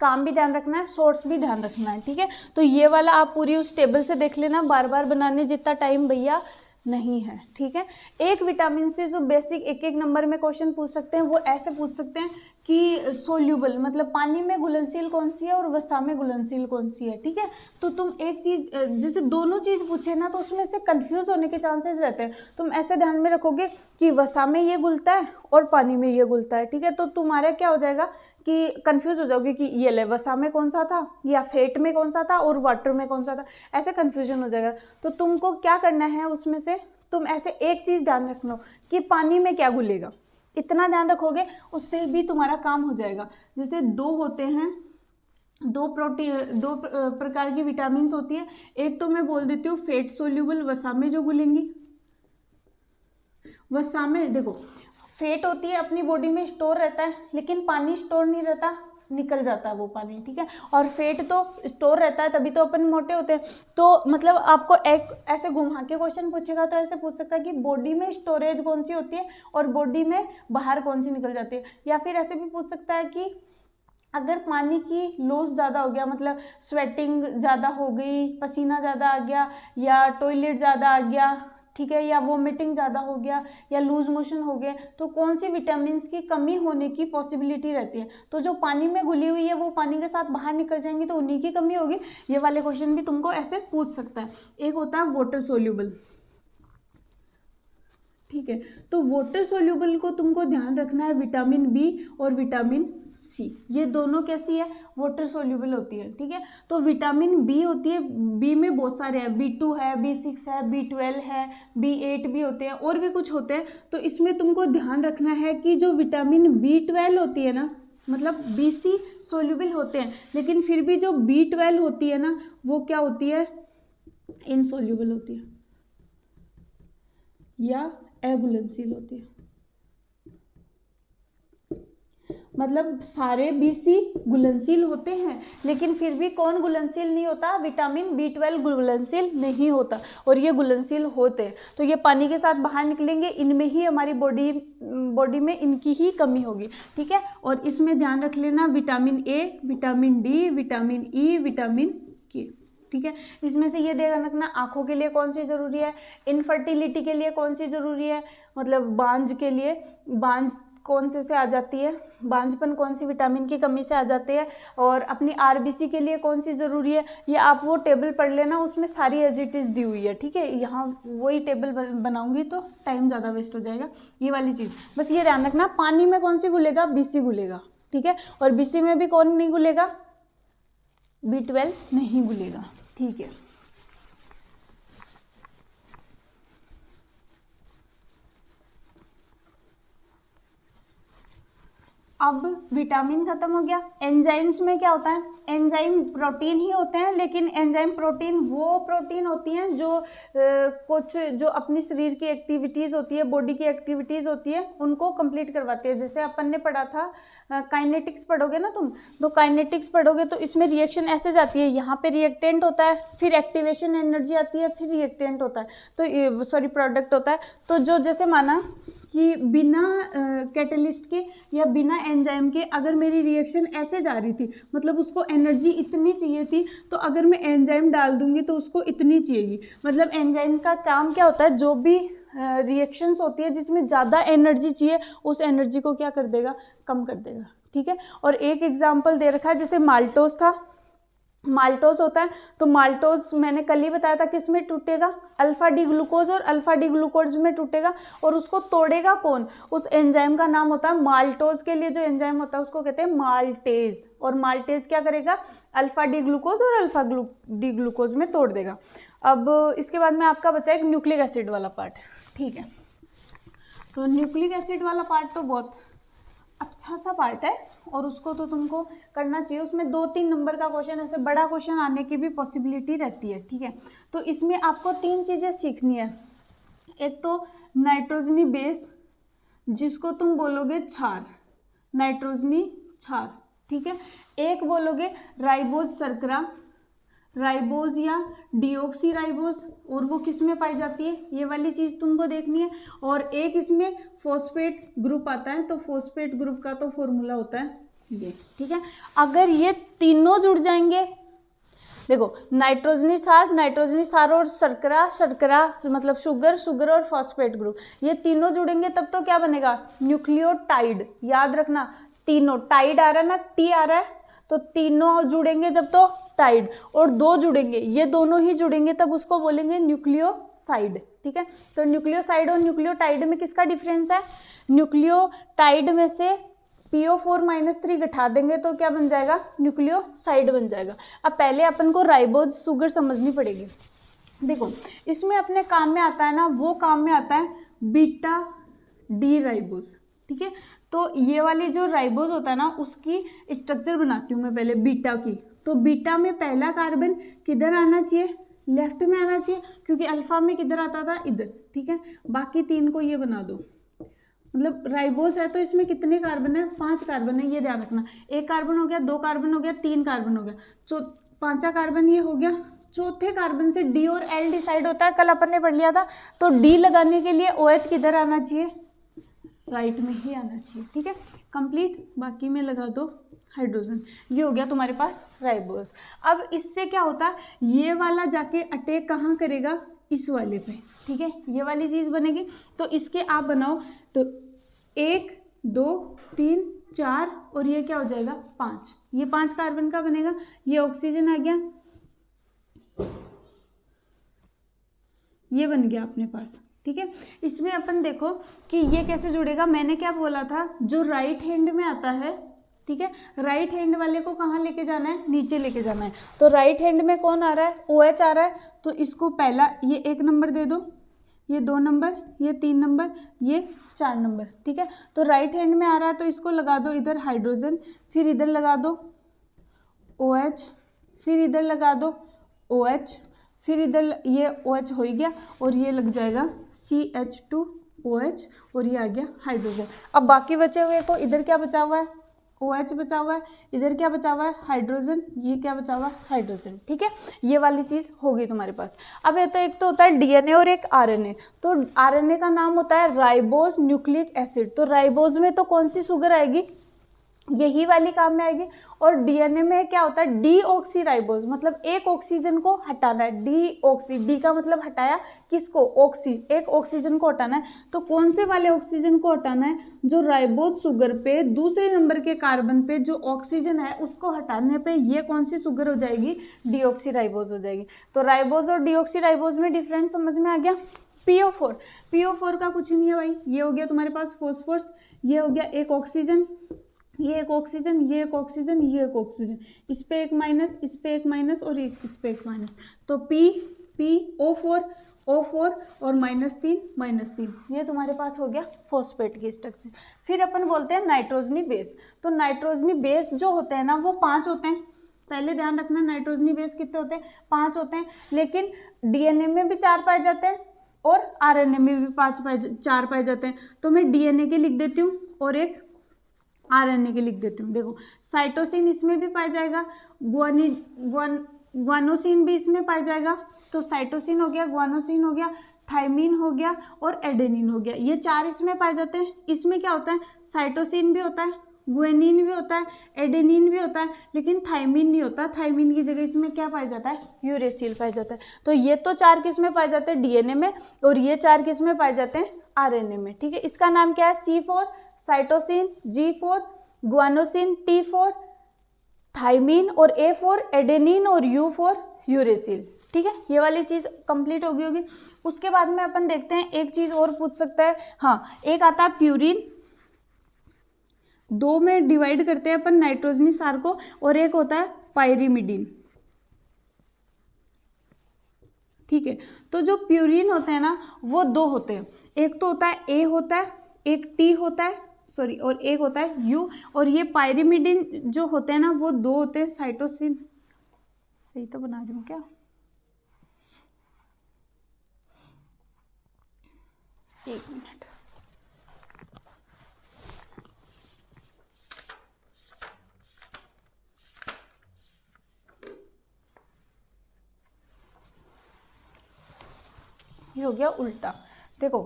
काम भी ध्यान रखना है, सोर्स भी ध्यान रखना है, ठीक है। तो ये वाला आप पूरी उस टेबल से देख लेना, बार बार बनाने जितना टाइम भैया नहीं है, ठीक है। एक विटामिन से जो बेसिक एक एक नंबर में क्वेश्चन पूछ सकते हैं, वो ऐसे पूछ सकते हैं कि सोल्यूबल मतलब पानी में घुलनशील कौन सी है और वसा में घुलनशील कौन सी है, ठीक है। तो तुम एक चीज जैसे दोनों चीज पूछे ना, तो उसमें से कंफ्यूज होने के चांसेस रहते हैं। तुम ऐसे ध्यान में रखोगे कि वसा में ये घुलता है और पानी में ये घुलता है, ठीक है। तो तुम्हारा क्या हो जाएगा कि कंफ्यूज हो जाओगे कि ये ले वसा में कौन सा था, या फेट में कौन सा था, और वाटर में कौन सा था, ऐसे कंफ्यूजन हो जाएगा। तो तुमको क्या करना है, उसमें से तुम ऐसे एक चीज ध्यान रखना कि पानी में क्या घुलेगा, इतना ध्यान रखोगे, उससे भी तुम्हारा काम हो जाएगा। जैसे दो होते हैं, दो प्रकार की विटामिन होती है। एक तो मैं बोल देती हूँ फेट सोल्यूबल, वसा में जो घुलेंगी। वसा में देखो फेट होती है अपनी बॉडी में स्टोर रहता है, लेकिन पानी स्टोर नहीं रहता, निकल जाता है वो पानी, ठीक है। और फेट तो स्टोर रहता है, तभी तो अपन मोटे होते हैं। तो मतलब आपको एक ऐसे घुमा के क्वेश्चन पूछेगा तो ऐसे पूछ सकता है कि बॉडी में स्टोरेज कौन सी होती है और बॉडी में बाहर कौन सी निकल जाती है। या फिर ऐसे भी पूछ सकता है कि अगर पानी की लॉस ज़्यादा हो गया, मतलब स्वेटिंग ज़्यादा हो गई, पसीना ज़्यादा आ गया, या टॉयलेट ज़्यादा आ गया, ठीक है, या वोमिटिंग ज़्यादा हो गया, या लूज मोशन हो गए, तो कौन सी विटामिन की कमी होने की पॉसिबिलिटी रहती है। तो जो पानी में घुली हुई है वो पानी के साथ बाहर निकल जाएंगी, तो उन्हीं की कमी होगी। ये वाले क्वेश्चन भी तुमको ऐसे पूछ सकता है। एक होता है वाटर सोल्यूबल, ठीक ठीक है। तो वाटर सोल्यूबल को तुमको ध्यान रखना है, विटामिन बी और विटामिन सी, ये दोनों कैसी है, वाटर सोल्यूबल होती है, ठीक है। तो विटामिन बी होती है, बी में बहुत सारे हैं, B2 है, B6 है, B12 है, B8 भी होते हैं, और भी कुछ होते हैं। तो इसमें तुमको ध्यान रखना है कि जो विटामिन B12 होती है ना, मतलब BC सोल्यूबल होते हैं, लेकिन फिर भी जो B12 होती है ना, वो क्या होती है, इनसोल्यूबल होती है या एघुलनशील होती है। मतलब सारे BC घुलनशील होते हैं, लेकिन फिर भी कौन घुलनशील नहीं होता, विटामिन B12 घुलनशील नहीं होता, और ये घुलनशील होते हैं। तो ये पानी के साथ बाहर निकलेंगे, इनमें ही हमारी बॉडी में इनकी ही कमी होगी, ठीक है। और इसमें ध्यान रख लेना vitamin A, vitamin D, vitamin E, vitamin K, ठीक है। इसमें से ये ध्यान रखना आंखों के लिए कौन सी जरूरी है, इनफर्टिलिटी के लिए कौन सी जरूरी है, मतलब बांझ के लिए, बांझ कौन से आ जाती है, बांझपन कौन सी विटामिन की कमी से आ जाती है, और अपनी RBC के लिए कौन सी जरूरी है। ये आप वो टेबल पढ़ लेना, उसमें सारी एज इट इज दी हुई है, ठीक है। यहाँ वही टेबल बनाऊंगी तो टाइम ज़्यादा वेस्ट हो जाएगा, ये वाली चीज़ बस ये ध्यान रखना। पानी में कौन सी घुलेगा, BC घुलेगा, ठीक है। और BC में भी कौन नहीं घुलेगा, B12 नहीं घुलेगा, ठीक है। अब विटामिन खत्म हो गया। एंजाइम्स में क्या होता है, एंजाइम प्रोटीन ही होते हैं, लेकिन एंजाइम प्रोटीन वो प्रोटीन होती हैं जो कुछ जो अपनी शरीर की एक्टिविटीज़ होती है, बॉडी की एक्टिविटीज़ होती है, उनको कंप्लीट करवाती है। जैसे अपन ने पढ़ा था काइनेटिक्स पढ़ोगे ना तुम, तो काइनेटिक्स पढ़ोगे तो इसमें रिएक्शन ऐसे जाती है, यहाँ पे रिएक्टेंट होता है, फिर एक्टिवेशन एनर्जी आती है, फिर रिएक्टेंट होता है, तो सॉरी प्रोडक्ट होता है। तो जो जैसे माना कि बिना कैटलिस्ट के या बिना एंजाइम के अगर मेरी रिएक्शन ऐसे जा रही थी, मतलब उसको एनर्जी इतनी चाहिए थी, तो अगर मैं एंजाइम डाल दूंगी तो उसको इतनी चाहिएगी। मतलब एंजाइम का काम क्या होता है, जो भी रिएक्शंस होती है जिसमें ज़्यादा एनर्जी चाहिए, उस एनर्जी को क्या कर देगा, कम कर देगा, ठीक है। और एक एग्जाम्पल दे रखा है, जैसे माल्टोज था, माल्टोज होता है, तो माल्टोज मैंने कल ही बताया था किस में टूटेगा, अल्फा डी ग्लूकोज और अल्फा डी ग्लूकोज में टूटेगा, और उसको तोड़ेगा कौन, उस एंजाइम का नाम होता है माल्टोज के लिए जो एंजाइम होता है उसको कहते हैं माल्टेज, और माल्टेज क्या करेगा, अल्फा डी ग्लूकोज और अल्फा डी ग्लूकोज में तोड़ देगा। अब इसके बाद में आपका बचा एक न्यूक्लिक एसिड वाला पार्ट, ठीक है। तो न्यूक्लिक एसिड वाला पार्ट तो बहुत अच्छा सा पार्ट है, और उसको तो तुमको करना चाहिए। उसमें 2-3 नंबर का क्वेश्चन, ऐसे बड़ा क्वेश्चन आने की भी पॉसिबिलिटी रहती है, ठीक है। तो इसमें आपको 3 चीज़ें सीखनी है। एक तो नाइट्रोजनी बेस, जिसको तुम बोलोगे क्षार, नाइट्रोजनी क्षार, ठीक है। एक बोलोगे राइबोज शर्करा, राइबोज या डिऑक्सी राइबोज, और वो किस में पाई जाती है, ये वाली चीज़ तुमको देखनी है। और एक इसमें फॉस्फेट ग्रुप आता है, तो फॉस्फेट ग्रुप का तो फॉर्मूला होता है ये, ठीक है। अगर ये तीनों जुड़ जाएंगे, देखो नाइट्रोजनी सार और शर्करा, शर्करा मतलब शुगर, शुगर और फॉस्फेट ग्रुप, ये तीनों जुड़ेंगे तब तो क्या बनेगा, न्यूक्लियोटाइड। याद रखना तीनों, टाइड आ रहा है ना, टी आ रहा है, तो तीनों जुड़ेंगे जब तो टाइड, और 2 जुड़ेंगे, ये दोनों ही जुड़ेंगे तब उसको बोलेंगे न्यूक्लियोसाइड, ठीक है। तो न्यूक्लियोसाइड और न्यूक्लियोटाइड में किसका डिफरेंस है, न्यूक्लियोटाइड में से PO4-3 घटा देंगे तो क्या बन जाएगा, न्यूक्लियोसाइड बन जाएगा। अब पहले अपन को राइबोज शुगर समझनी पड़ेगी। देखो इसमें अपने काम में आता है ना, वो काम में आता है बीटा डी राइबोज, ठीक है। तो ये वाली जो राइबोज होता है ना, उसकी स्ट्रक्चर बनाती हूँ मैं पहले बीटा की। तो बीटा में पहला कार्बन किधर आना चाहिए, लेफ्ट में आना चाहिए, क्योंकि अल्फा में किधर आता था, इधर, ठीक है। बाकी 3 को ये बना दो, मतलब राइबोज है तो इसमें कितने कार्बन है, 5 कार्बन है, ये ध्यान रखना। 1 कार्बन हो गया, 2 कार्बन हो गया, 3 कार्बन हो गया, 5वां कार्बन ये हो गया। चौथे कार्बन से डी और एल डिसाइड होता है, कल अपन ने पढ़ लिया था। तो डी लगाने के लिए OH किधर आना चाहिए, राइट में ही आना चाहिए, ठीक है। कंप्लीट, बाकी में लगा दो हाइड्रोजन, ये हो गया तुम्हारे पास राइबोज। अब इससे क्या होता है, ये वाला जाके अटैक कहाँ करेगा, इस वाले पे, ठीक है, ये वाली चीज़ बनेगी। तो इसके आप बनाओ, तो 1 2 3 4 और ये क्या हो जाएगा 5, ये 5 कार्बन का बनेगा, ये ऑक्सीजन आ गया, ये बन गया अपने पास, ठीक है। इसमें अपन देखो कि ये कैसे जुड़ेगा, मैंने क्या बोला था, जो राइट हैंड में आता है, ठीक है, राइट हैंड वाले को कहाँ लेके जाना है, नीचे लेके जाना है। तो राइट हैंड में कौन आ रहा है, OH आ रहा है, तो इसको पहला ये 1 नंबर दे दो, ये 2 नंबर, ये 3 नंबर, ये 4 नंबर, ठीक है। तो राइट हैंड में आ रहा है तो इसको लगा दो इधर हाइड्रोजन, फिर इधर लगा दो OH, फिर इधर लगा दो OH, फिर इधर ये OH हो ही गया और ये लग जाएगा CH2OH और ये आ गया हाइड्रोजन। अब बाकी बचे हुए को, इधर क्या बचा हुआ है, OH बचा हुआ है, इधर क्या बचा हुआ है, हाइड्रोजन, ये क्या बचा हुआ है, हाइड्रोजन, ठीक है। ये वाली चीज़ होगी तुम्हारे पास। अब ये तो एक तो होता है DNA और एक RNA। तो RNA का नाम होता है राइबोज न्यूक्लिक एसिड। तो राइबोज में तो कौन सी शुगर आएगी, यही वाली काम में आएगी। और DNA में क्या होता है, डीऑक्सी राइबोज, मतलब एक ऑक्सीजन को हटाना है, डीऑक्सी, डी का मतलब हटाया, किसको, ऑक्सी, एक ऑक्सीजन को हटाना है। तो कौन से वाले ऑक्सीजन को हटाना है, जो राइबोज शुगर पे दूसरे नंबर के कार्बन पे जो ऑक्सीजन है उसको हटाने पे ये कौन सी शुगर हो जाएगी, डीऑक्सी राइबोज हो जाएगी। तो राइबोज और डीऑक्सी राइबोज में डिफरेंस समझ में आ गया। PO4 का कुछ नहीं है भाई, ये हो गया तुम्हारे पास फॉस्फोरस, ये हो गया एक ऑक्सीजन, ये एक ऑक्सीजन, ये एक ऑक्सीजन, ये एक ऑक्सीजन, इस पे एक माइनस, इस पे एक माइनस और इस पे एक माइनस। तो O4 और -3 ये तुम्हारे पास हो गया फॉस्फेट की स्ट्रक्चर। फिर अपन बोलते हैं नाइट्रोजनी बेस। तो नाइट्रोजनी बेस जो होते हैं ना वो 5 होते हैं। पहले ध्यान रखना, नाइट्रोजनी बेस कितने होते हैं, 5 होते हैं। लेकिन DNA में भी 4 पाए जाते हैं और RNA में भी 4 पाए जाते हैं। तो मैं DNA के लिख देती हूँ और एक RNA के लिख देती हूँ। देखो साइटोसिन इसमें भी पाया जाएगा, ग्वानोसिन भी इसमें पाया जाएगा। तो साइटोसिन हो गया, ग्वानोसिन हो गया, थाइमिन हो गया और एडेनिन हो गया, ये 4 इसमें पाए जाते हैं। इसमें क्या होता है, साइटोसिन भी होता है, ग्वानिन भी होता है, एडेनिन भी होता है, लेकिन थाइमिन नहीं होता। थाइमिन की जगह इसमें क्या पाया जाता है, यूरेसिल पाया जाता है। तो ये तो 4 किस में पाए जाते हैं, DNA में, और ये 4 किस में पाए जाते हैं, RNA में, ठीक है। इसका नाम क्या है, C4 cytosine, G4 guanosine, T4 thymine और A4 एडेनिन और U4 यूरेसिल, ठीक है। ये वाली चीज कंप्लीट होगी। उसके बाद में अपन देखते हैं, एक चीज और पूछ सकता है, हाँ, एक आता है प्यूरिन, 2 में डिवाइड करते हैं अपन नाइट्रोजनी सार को, और एक होता है पायरिमिडीन, ठीक है। तो जो प्यूरिन होते हैं ना वो 2 होते हैं, एक तो होता है A होता है, एक T होता है, सॉरी, और एक होता है U। और ये पायरिमिडीन जो होते हैं ना वो 2 होते हैं। साइटोसिन, सही तो बना रही हूँ क्या, एक मिनट, ये हो गया उल्टा। देखो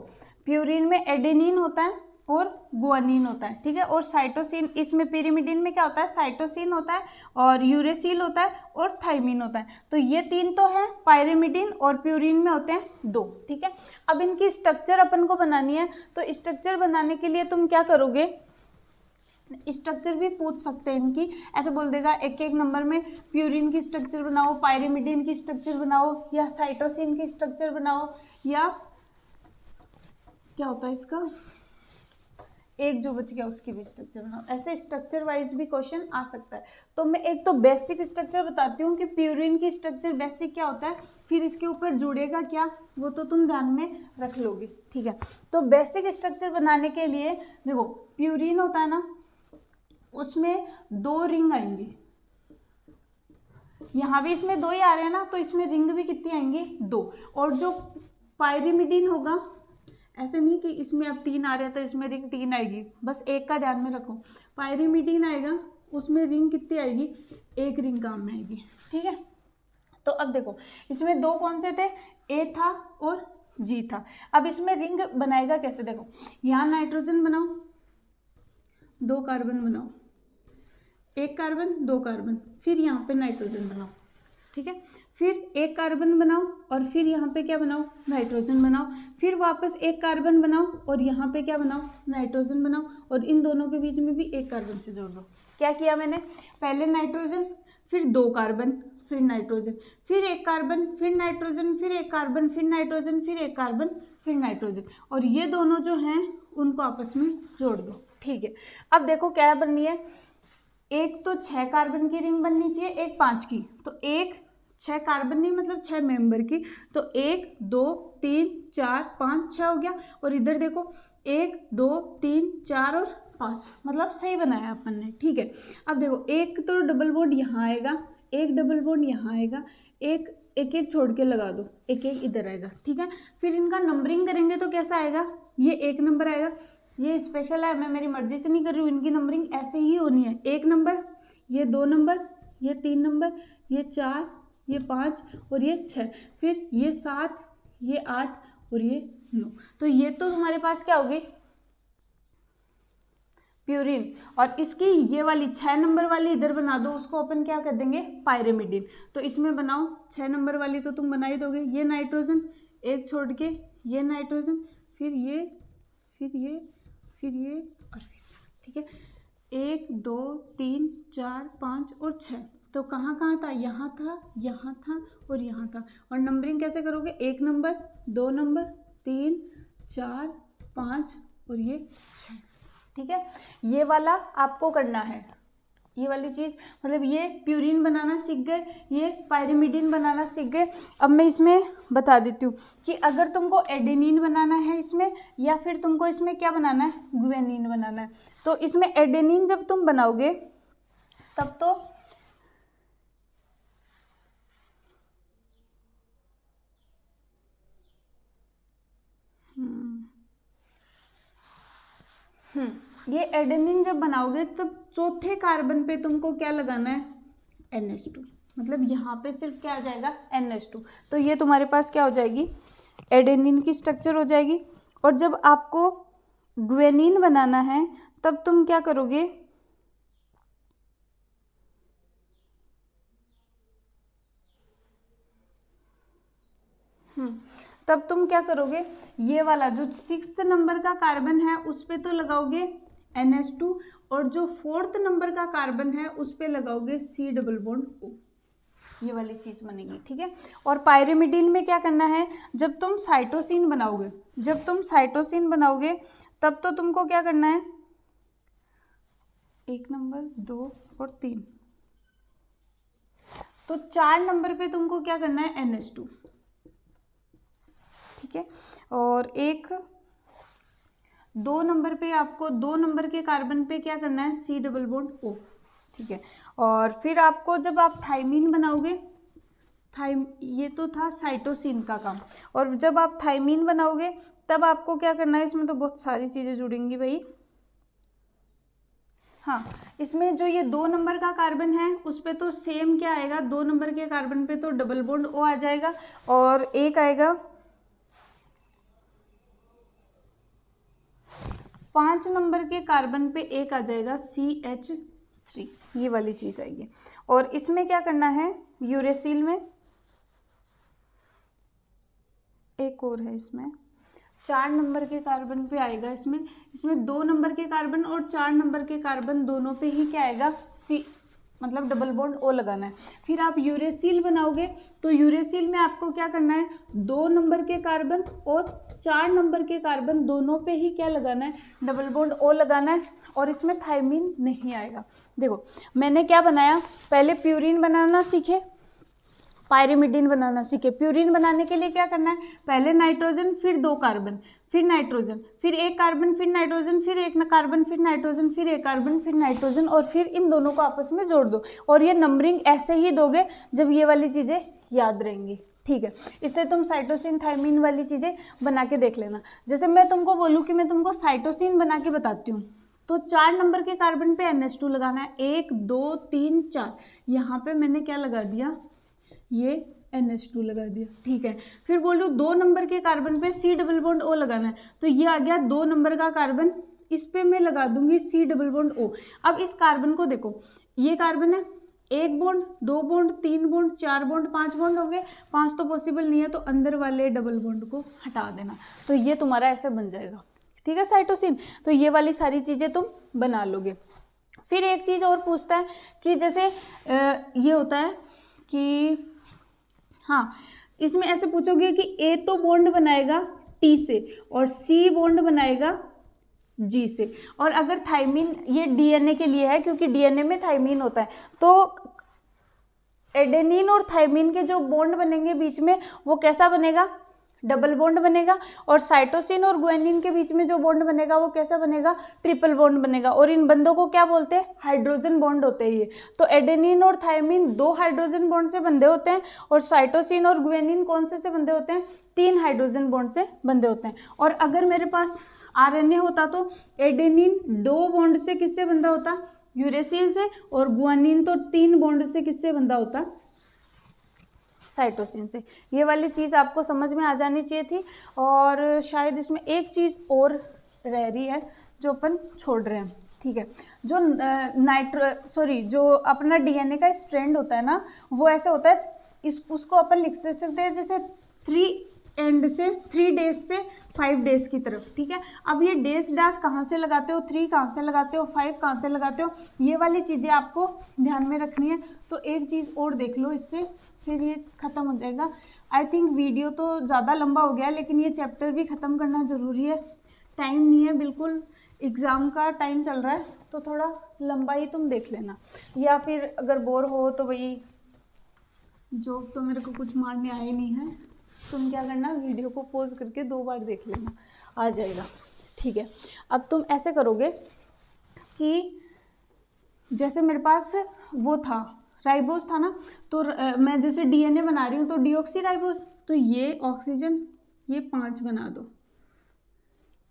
प्यूरिन में एडेनिन होता है और ग्वानिन होता है, ठीक है। और साइटोसिन, इसमें पिरिमिडिन में क्या होता है, साइटोसिन होता है और यूरेसिल होता है और थाइमिन होता है। तो ये 3 तो है, पायरिमिडिन और प्यूरिन में होते हैं 2, ठीक है। अब इनकी स्ट्रक्चर अपन को बनानी है, तो स्ट्रक्चर बनाने के लिए तुम क्या करोगे, स्ट्रक्चर भी पूछ सकते हैं इनकी, ऐसे बोल देगा एक एक नंबर में प्यूरिन की स्ट्रक्चर बनाओ, पायरिमिडिन की स्ट्रक्चर बनाओ, या साइटोसिन की स्ट्रक्चर बनाओ, या क्या होता है इसका, एक जो बच गया उसकी भी स्ट्रक्चर बनाओ। ऐसे स्ट्रक्चर वाइज भी क्वेश्चन आ सकता है। तो मैं एक तो बेसिक स्ट्रक्चर बताती हूँ कि प्यूरिन की स्ट्रक्चर बेसिक क्या होता है, फिर इसके ऊपर जुड़ेगा क्या वो तो तुम ध्यान में रख लोगे, ठीक है। तो बेसिक स्ट्रक्चर बनाने के लिए देखो, प्यूरिन होता है ना, उसमें 2 रिंग आएंगी, यहाँ भी इसमें 2 ही आ रहे हैं ना, तो इसमें रिंग भी कितनी आएंगी, 2। और जो पायरिमिडिन होगा, ऐसे नहीं कि इसमें अब 3 आ रहे हैं तो इसमें रिंग 3 आएगी, बस एक का ध्यान में रखो। पायरिमिडिन आएगा, उसमें रिंग कितनी आएगी, 1 रिंग काम में आएगी, ठीक है। तो अब देखो इसमें 2 कौन से थे, A था और G था। अब इसमें रिंग बनाएगा कैसे, देखो यहाँ नाइट्रोजन बनाओ, 2 कार्बन बनाओ, 1 कार्बन 2 कार्बन, फिर यहाँ पे नाइट्रोजन बनाओ, ठीक है। फिर 1 कार्बन बनाओ और फिर यहाँ पे क्या बनाओ, नाइट्रोजन बनाओ, फिर वापस 1 कार्बन बनाओ और यहाँ पे क्या बनाओ, नाइट्रोजन बनाओ, और इन दोनों के बीच में भी 1 कार्बन से जोड़ दो। क्या किया मैंने, पहले नाइट्रोजन, फिर 2 कार्बन, फिर नाइट्रोजन, फिर 1 कार्बन, फिर नाइट्रोजन, फिर 1 कार्बन, फिर नाइट्रोजन, फिर 1 कार्बन, फिर नाइट्रोजन, और ये दोनों जो हैं उनको आपस में जोड़ दो। ठीक है, अब देखो क्या बननी है, एक तो 6 कार्बन की रिंग बननी चाहिए, एक 5 की, तो एक 6 कार्बन नहीं मतलब 6 मेंबर की, तो 1 2 3 4 5 6 हो गया। और इधर देखो 1 2 3 4 और 5, मतलब सही बनाया अपन ने। ठीक है, अब देखो एक तो डबल बॉन्ड यहाँ आएगा, एक डबल बॉन्ड यहाँ आएगा, एक एक एक छोड़ के लगा दो, एक एक इधर आएगा। ठीक है, फिर इनका नंबरिंग करेंगे तो कैसा आएगा, ये 1 नंबर आएगा, ये स्पेशल है, मैं मेरी मर्जी से नहीं कर रही हूँ, इनकी नंबरिंग ऐसे ही होनी है, 1 नंबर, ये 2 नंबर, ये 3 नंबर, ये 4, ये 5 और ये 6, फिर ये 7, ये 8 और ये 9। तो ये तो हमारे पास क्या होगी, प्यूरिन। और इसकी ये वाली 6 नंबर वाली इधर बना दो, उसको अपन क्या कर देंगे, पायरिमिडिन। तो इसमें बनाओ 6 नंबर वाली तो तुम बना ही दोगे, ये नाइट्रोजन एक छोड़ के, ये नाइट्रोजन, फिर ये, फिर ये, फिर ये और फिर, ठीक है, 1 2 3 4 5 और 6। तो कहाँ कहाँ था, यहाँ था, यहाँ था और यहाँ था। और नंबरिंग कैसे करोगे, 1 नंबर, 2 नंबर, 3 4 5 और ये 6। ठीक है, ये वाला आपको करना है, ये वाली चीज़, मतलब ये प्यूरिन बनाना सीख गए, ये पायरिमिडिन बनाना सीख गए। अब मैं इसमें बता देती हूँ कि अगर तुमको एडेनिन बनाना है इसमें, या फिर तुमको इसमें क्या बनाना है, ग्वेनिन बनाना है। तो इसमें एडेनिन जब तुम बनाओगे तब तो ये एडेनिन जब बनाओगे तब चौथे कार्बन पे तुमको क्या लगाना है, NH2, मतलब यहाँ पे सिर्फ क्या आ जाएगा, NH2। तो ये तुम्हारे पास क्या हो जाएगी, एडेनिन की स्ट्रक्चर हो जाएगी। और जब आपको ग्वेनिन बनाना है तब तुम क्या करोगे, तब तुम क्या करोगे, ये वाला जो 6th नंबर का कार्बन है उस पे तो लगाओगे NH2, और जो 4th नंबर का कार्बन है उस पे लगाओगे C डबल बॉन्ड O, ये वाली चीज़ बनेगी। ठीक है, और पायरिमिडिन में क्या करना है, जब तुम साइटोसिन बनाओगे, जब तुम साइटोसिन बनाओगे तब तो तुमको क्या करना है, 1 नंबर 2 और 3, तो 4 नंबर पे तुमको क्या करना है, NH2। ठीक है, और 2 नंबर पे आपको 2 नंबर के कार्बन पे क्या करना है, C डबल बॉन्ड O। ठीक है, और फिर आपको जब आप थाइमीन बनाओगे, ये तो था साइटोसिन का काम, और जब आप थाइमीन बनाओगे तब आपको क्या करना है, इसमें तो बहुत सारी चीज़ें जुड़ेंगी भाई। हाँ, इसमें जो ये 2 नंबर का कार्बन है उस पे तो सेम क्या आएगा, 2 नंबर के कार्बन पे तो डबल बॉन्ड O आ जाएगा, और एक आएगा 5 नंबर के कार्बन पे एक आ जाएगा CH3, ये वाली चीज़ आएगी। और इसमें क्या करना है, यूरेसिल में एक और है, इसमें 4 नंबर के कार्बन पे आएगा, इसमें 2 नंबर के कार्बन और 4 नंबर के कार्बन दोनों पे ही क्या आएगा, C, मतलब डबल बॉन्ड O लगाना है। फिर आप यूरेसिल बनाओगे तो यूरेसिल में आपको क्या करना है, 2 नंबर के कार्बन और 4 नंबर के कार्बन दोनों पे ही क्या लगाना है, डबल बॉन्ड O लगाना है, और इसमें थाइमीन नहीं आएगा। देखो मैंने क्या बनाया, पहले प्यूरिन बनाना सीखे, पायरिमिडिन बनाना सीखे। प्यूरिन बनाने के लिए क्या करना है, पहले नाइट्रोजन, फिर 2 कार्बन, फिर नाइट्रोजन, फिर 1 कार्बन, फिर नाइट्रोजन, फिर 1 कार्बन, फिर नाइट्रोजन, फिर 1 कार्बन, फिर नाइट्रोजन, और फिर इन दोनों को आपस में जोड़ दो। और ये नंबरिंग ऐसे ही दोगे जब ये वाली चीज़ें याद रहेंगी। ठीक है, इससे तुम साइटोसिन थाइमीन वाली चीज़ें बना के देख लेना। जैसे मैं तुमको बोलूँ कि मैं तुमको साइटोसिन बना के बताती हूँ, तो 4 नंबर के कार्बन पे NH2 लगाना है, 1 2 3 4, यहाँ पे मैंने क्या लगा दिया, ये NH2 लगा दिया। ठीक है, फिर बोलूँ 2 नंबर के कार्बन पे C डबल बॉन्ड O लगाना है, तो ये आ गया 2 नंबर का कार्बन, इस पे मैं लगा दूंगी C डबल बॉन्ड O। अब इस कार्बन को देखो, ये कार्बन है, 1 bond, 2 bond, 3 bond, 4 bond, 5 bond हो गए, 5 तो पॉसिबल नहीं है, तो अंदर वाले डबल बॉन्ड को हटा देना, तो ये तुम्हारा ऐसे बन जाएगा। ठीक है, साइटोसिन। तो ये वाली सारी चीज़ें तुम बना लोगे। फिर एक चीज़ और पूछता है कि जैसे ये होता है कि हाँ, इसमें ऐसे पूछोगे कि A तो बॉन्ड बनाएगा T से, और C बॉन्ड बनाएगा G से। और अगर थाइमिन, ये DNA के लिए है क्योंकि DNA में थाइमिन होता है, तो एडेनिन और थाइमिन के जो बॉन्ड बनेंगे बीच में वो कैसा बनेगा, डबल बॉन्ड बनेगा। और साइटोसिन और गुआनिन के बीच में जो बॉन्ड बनेगा वो कैसा बनेगा, ट्रिपल बॉन्ड बनेगा। और इन बंधों को क्या बोलते हैं, हाइड्रोजन बॉन्ड होते हैं ये। तो एडेनिन और थाइमिन 2 हाइड्रोजन बॉन्ड से बंधे होते हैं, और साइटोसिन और गुआनिन कौन से बंधे होते हैं, 3 हाइड्रोजन बॉन्ड से बंधे होते हैं। और अगर मेरे पास RNA होता तो एडेनिन 2 बॉन्ड से किससे बंधा होता, यूरेसिल से, और गुआनिन तो 3 बॉन्ड से किससे बंधा होता, साइटोसिन से। ये वाली चीज़ आपको समझ में आ जानी चाहिए थी। और शायद इसमें एक चीज़ और रह रही है जो अपन छोड़ रहे हैं, ठीक है। जो जो अपना DNA का स्ट्रैंड होता है ना, वो ऐसे होता है, उसको अपन लिख सकते हैं जैसे 3 डेज से 5 डेज की तरफ, ठीक है। अब ये डेज डैश कहाँ से लगाते हो, 3 कहाँ से लगाते हो, 5 कहाँ से लगाते हो, ये वाली चीज़ें आपको ध्यान में रखनी है। तो एक चीज़ और देख लो, इससे फिर ये ख़त्म हो जाएगा। आई थिंक वीडियो तो ज़्यादा लंबा हो गया है, लेकिन ये चैप्टर भी ख़त्म करना ज़रूरी है। टाइम नहीं है बिल्कुल, एग्ज़ाम का टाइम चल रहा है, तो थोड़ा लंबा ही तुम देख लेना। या फिर अगर बोर हो तो वही जोक तो मेरे को कुछ मारने आए नहीं है, तुम क्या करना, वीडियो को पॉज करके 2 बार देख लेना, आ जाएगा, ठीक है। अब तुम ऐसे करोगे कि जैसे मेरे पास वो था, राइबोस था ना, तो मैं जैसे DNA बना रही हूँ तो डीऑक्सी राइबोस, तो ये ऑक्सीजन, ये 5 बना दो,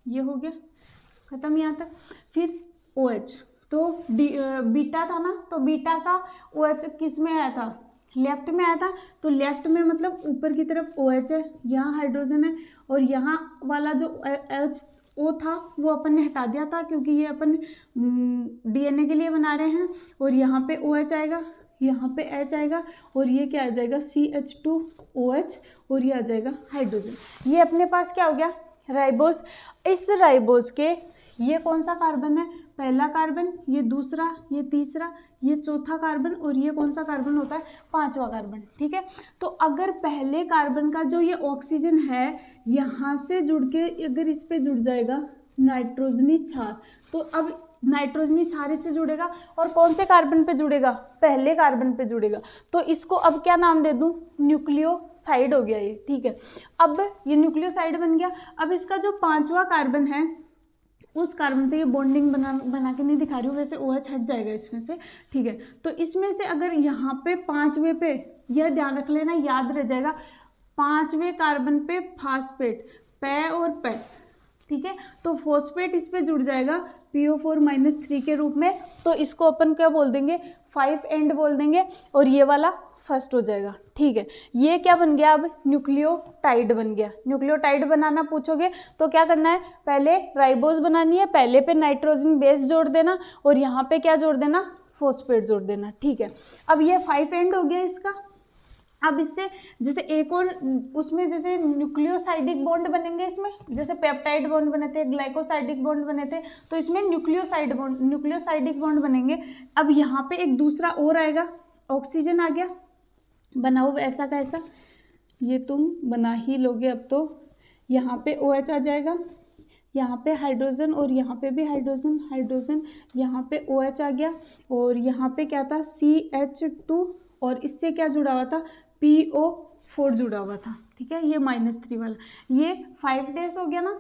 ये हो गया ख़त्म यहाँ तक। फिर OH, तो बीटा था ना, तो बीटा का OH किस में आया था, लेफ्ट में आया था। तो लेफ्ट में मतलब ऊपर की तरफ OH है, यहाँ हाइड्रोजन है, और यहाँ वाला जो O था वो अपन ने हटा दिया था क्योंकि ये अपन DNA के लिए बना रहे हैं। और यहाँ पे OH आएगा, यहाँ पे H आएगा, और ये क्या आ जाएगा, CH2OH, और ये आ जाएगा हाइड्रोजन। ये अपने पास क्या हो गया, राइबोस। इस राइबोस के ये कौन सा कार्बन है, पहला कार्बन, ये दूसरा, ये तीसरा, ये चौथा कार्बन, और ये कौन सा कार्बन होता है, 5वां कार्बन, ठीक है। तो अगर पहले कार्बन का जो ये ऑक्सीजन है यहाँ से जुड़ के अगर इस पे जुड़ जाएगा नाइट्रोजनी क्षार, तो अब नाइट्रोजनी क्षार इससे जुड़ेगा, और कौन से कार्बन पे जुड़ेगा, पहले कार्बन पे जुड़ेगा। तो इसको अब क्या नाम दे दूं, न्यूक्लियोसाइड हो गया ये, ठीक है। अब ये न्यूक्लियोसाइड बन गया। अब इसका जो 5वां कार्बन है, उस कार्बन से ये बॉन्डिंग बना के नहीं दिखा रही हूँ, वैसे OH हट जाएगा इसमें से, ठीक है। तो इसमें से अगर यहाँ पे 5वें पे, यह ध्यान रख लेना, याद रह जाएगा, 5वें कार्बन पे फास्फेट, पै और पै, ठीक है। तो फॉस्फेट इस पे जुड़ जाएगा PO4-3 के रूप में, तो इसको अपन क्या बोल देंगे, 5 एंड बोल देंगे, और ये वाला फर्स्ट हो जाएगा, ठीक है। ये क्या बन गया, अब न्यूक्लियोटाइड बन गया। न्यूक्लियोटाइड बनाना पूछोगे तो क्या करना है, पहले राइबोस बनानी है, पहले पे नाइट्रोजन बेस जोड़ देना, और यहाँ पे क्या जोड़ देना, फॉस्फेट जोड़ देना, ठीक है। अब ये 5 एंड हो गया इसका। अब इससे जैसे एक और उसमें जैसे न्यूक्लियोसाइडिक बॉन्ड बनेंगे, इसमें जैसे पेप्टाइड बॉन्ड बने थे, ग्लाइकोसाइडिक बॉन्ड बने थे, तो इसमें न्यूक्लियोसाइडिक बॉन्ड बनेंगे। अब यहाँ पे एक दूसरा और आएगा, ऑक्सीजन आ गया, बनाओ ऐसा का ऐसा, ये तुम बना ही लोगे अब तो। यहाँ पे OH आ जाएगा, यहाँ पे हाइड्रोजन, और यहाँ पे भी हाइड्रोजन, हाइड्रोजन, यहाँ पे OH आ गया, और यहाँ पे क्या था, CH2, और इससे क्या जुड़ा हुआ था, PO4 जुड़ा हुआ था, ठीक है। ये -3 वाला, ये 5 डेज हो गया ना,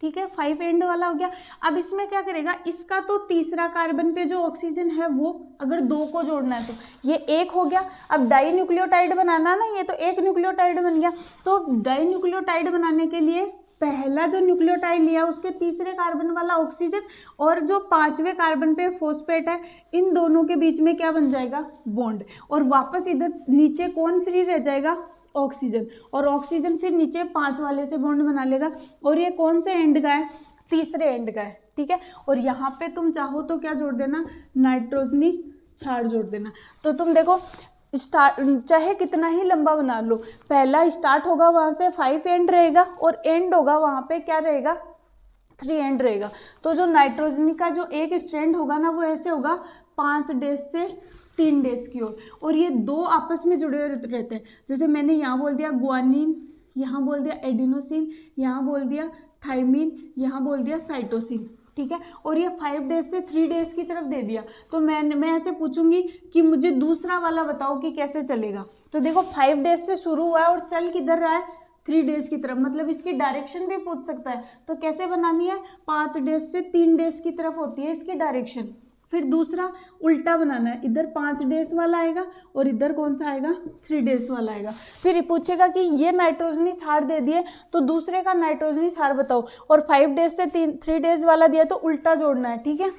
ठीक है, 5 एंड वाला हो गया। अब इसमें क्या करेगा, इसका तो तीसरा कार्बन पे जो ऑक्सीजन है वो अगर 2 को जोड़ना है तो ये 1 हो गया। अब डाई न्यूक्लियोटाइड बनाना ना, ये तो 1 न्यूक्लियोटाइड बन गया। तो डाई न्यूक्लियोटाइड बनाने के लिए पहला जो न्यूक्लियोटाइड लिया उसके तीसरे कार्बन वाला ऑक्सीजन, और जो 5वें कार्बन पे फॉस्फेट है, इन दोनों के बीच में क्या बन जाएगा, बॉन्ड। और वापस इधर नीचे कौन फ्री रह जाएगा, ऑक्सीजन, और ऑक्सीजन फिर नीचे 5 वाले से बॉन्ड बना लेगा। और ये कौन से एंड का है, तीसरे एंड का है, ठीक है। और यहाँ पे तुम चाहो तो क्या जोड़ देना, नाइट्रोजनी क्षार जोड़ देना। तो तुम देखो स्टार्ट चाहे कितना ही लंबा बना लो, पहला स्टार्ट होगा वहाँ से 5 एंड रहेगा, और एंड होगा वहाँ पे क्या रहेगा, 3 एंड रहेगा। तो जो नाइट्रोजन का जो एक स्ट्रैंड होगा ना, वो ऐसे होगा 5 डेज से 3 डेज की ओर, और ये 2 आपस में जुड़े रहते हैं। जैसे मैंने यहाँ बोल दिया गुआनिन, यहाँ बोल दिया एडिनोसिन, यहाँ बोल दिया थाइमिन, यहाँ बोल दिया साइटोसिन, ठीक है। और ये 5 डेज से 3 डेज की तरफ दे दिया। तो मैं ऐसे पूछूंगी कि मुझे दूसरा वाला बताओ कि कैसे चलेगा। तो देखो 5 डेज से शुरू हुआ है और चल किधर रहा है, 3 डेज की तरफ, मतलब इसकी डायरेक्शन भी पूछ सकता है। तो कैसे बनानी है, 5 डेज से 3 डेज की तरफ होती है इसकी डायरेक्शन। फिर दूसरा उल्टा बनाना है, इधर 5 डेज वाला आएगा और इधर कौन सा आएगा, 3 डेज वाला आएगा। फिर ये पूछेगा कि ये नाइट्रोजनी क्षार दे दिए तो दूसरे का नाइट्रोजनी क्षार बताओ, और 5 डेज से 3 डेज वाला दिया तो उल्टा जोड़ना है, ठीक है।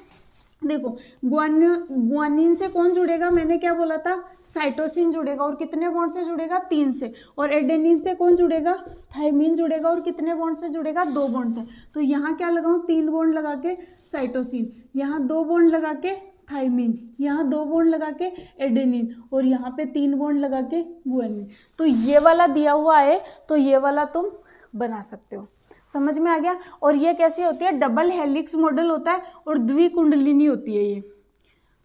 देखो ग्वानिन से कौन जुड़ेगा, मैंने क्या बोला था, साइटोसिन जुड़ेगा, और कितने बॉन्ड से जुड़ेगा, 3 से। और एडेनिन से कौन जुड़ेगा, थाइमिन जुड़ेगा, और कितने बॉन्ड से जुड़ेगा, 2 बॉन्ड से। तो यहाँ क्या लगाऊं, 3 बॉन्ड लगा के साइटोसिन, यहाँ 2 बॉन्ड लगा के थाइमिन, यहाँ 2 बॉन्ड लगा के एडेनिन, और यहाँ पे 3 बॉन्ड लगा के ग्वानिन। तो ये वाला दिया हुआ है, तो ये वाला तुम बना सकते हो। समझ में आ गया। और ये कैसी होती है, डबल हेलिक्स मॉडल होता है और द्विकुंडलिनी होती है। ये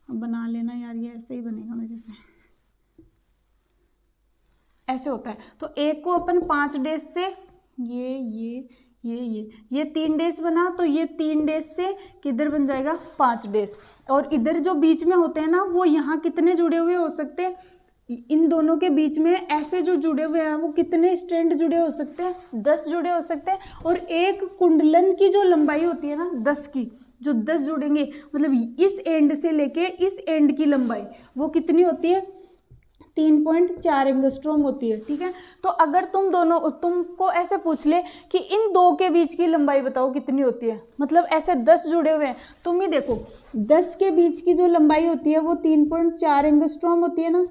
अब बना लेना यार, ये ऐसे ही बनेगा मेरे से, ऐसे होता है। तो एक को अपन 5 डेज से ये 3 डेज बना, तो ये 3 डेज से किधर बन जाएगा, 5 डेज। और इधर जो बीच में होते हैं ना, वो यहाँ कितने जुड़े हुए हो सकते हैं, इन दोनों के बीच में ऐसे जो जुड़े हुए हैं वो कितने स्ट्रैंड जुड़े हो सकते हैं, 10 जुड़े हो सकते हैं। और एक कुंडलन की जो लंबाई होती है ना 10 की, जो 10 जुड़ेंगे, मतलब इस एंड से लेके इस एंड की लंबाई वो कितनी होती है, 3.4 एंगस्ट्रॉम होती है, ठीक है। तो अगर तुमको ऐसे पूछ ले कि इन दो के बीच की लंबाई बताओ कितनी होती है, मतलब ऐसे 10 जुड़े हुए हैं, तुम ही देखो 10 के बीच की जो लंबाई होती है वो 3.4 एंगस्ट्रॉम होती है ना।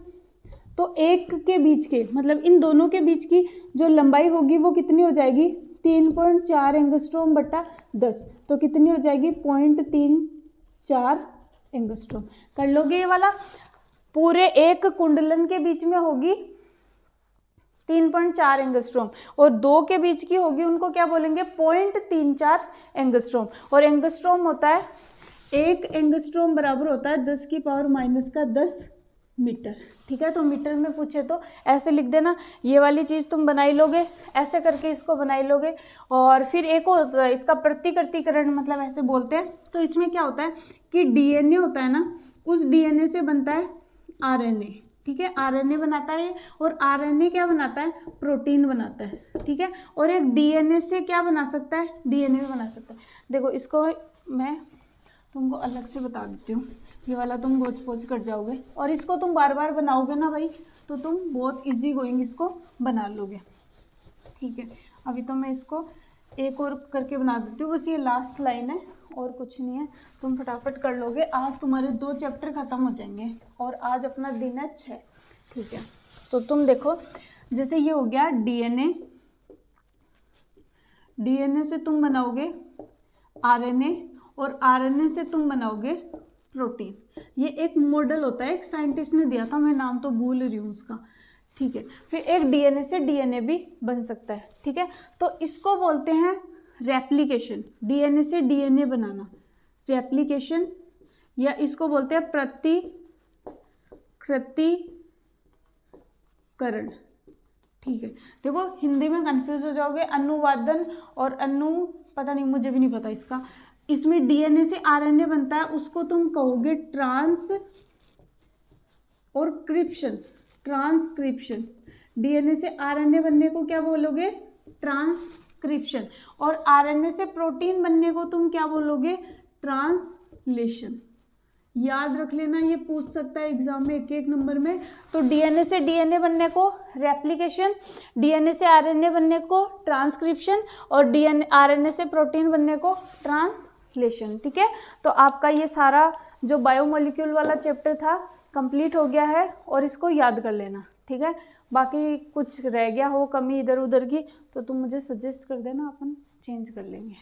तो एक के बीच के, मतलब इन दोनों के बीच की जो लंबाई होगी वो कितनी हो जाएगी, 3.4 एंगस्ट्रॉम बटा 10, तो कितनी हो जाएगी, 0.34 एंगस्ट्रॉम। कर लोगे ये वाला। पूरे एक कुंडलन के बीच में होगी 3.4 एंगस्ट्रॉम, और 2 के बीच की होगी, उनको क्या बोलेंगे, 0.34 एंगस्ट्रॉम। और एंगस्ट्रॉम होता है, 1 एंगस्ट्रॉम बराबर होता है 10 की पावर माइनस का 10 मीटर, ठीक है। तो मीटर में पूछे तो ऐसे लिख देना। ये वाली चीज़ तुम बनाई लोगे, ऐसे करके इसको बनाई लोगे। और फिर एक और होता है इसका प्रतिकृतिकरण, मतलब ऐसे बोलते हैं। तो इसमें क्या होता है कि डीएनए होता है ना, उस डीएनए से बनता है आरएनए, ठीक है। आरएनए बनाता है, और आरएनए क्या बनाता है, प्रोटीन बनाता है, ठीक है। और एक डीएनए से क्या बना सकता है, डीएनए भी बना सकता है। देखो इसको मैं तुमको अलग से बता देती हूँ, ये वाला तुम गोच पोच कर जाओगे, और इसको तुम बार बार बनाओगे ना भाई, तो तुम बहुत इजी गोइंग इसको बना लोगे, ठीक है। अभी तो मैं इसको एक और करके बना देती हूँ, बस ये लास्ट लाइन है और कुछ नहीं है, तुम फटाफट कर लोगे। आज तुम्हारे 2 चैप्टर खत्म हो जाएंगे, और आज अपना दिन है 6, ठीक है। तो तुम देखो, जैसे ये हो गया डीएनए, डीएनए से तुम बनाओगे आरएनए, और आरएनए से तुम बनाओगे प्रोटीन। ये एक मॉडल होता है, एक साइंटिस्ट ने दिया था, मैं नाम तो भूल रही हूँ उसका, ठीक है। फिर एक डीएनए से डीएनए भी बन सकता है, ठीक है। तो इसको बोलते हैं रेप्लिकेशन, डीएनए से डीएनए बनाना, रेप्लिकेशन, या इसको बोलते हैं प्रतिकृतिकरण, ठीक है। देखो हिंदी में कंफ्यूज हो जाओगे, अनुवादन और पता नहीं, मुझे भी नहीं पता इसका। इसमें डीएनए से आरएनए बनता है, उसको तुम कहोगे ट्रांसक्रिप्शन। डीएनए से आरएनए बनने को क्या बोलोगे, ट्रांसक्रिप्शन। और आरएनए से प्रोटीन बनने को तुम क्या बोलोगे, ट्रांसलेशन। याद रख लेना, ये पूछ सकता है एग्जाम में 1-1 नंबर में। तो डीएनए से डीएनए बनने को रेप्लिकेशन, डीएनए से आरएनए बनने को ट्रांसक्रिप्शन, और आरएनए से प्रोटीन बनने को ट्रांसलेशन, ठीक है। तो आपका ये सारा जो बायोमोलिक्यूल वाला चैप्टर था कंप्लीट हो गया है, और इसको याद कर लेना, ठीक है। बाकी कुछ रह गया हो कमी इधर उधर की तो तुम मुझे सजेस्ट कर देना, अपन चेंज कर लेंगे।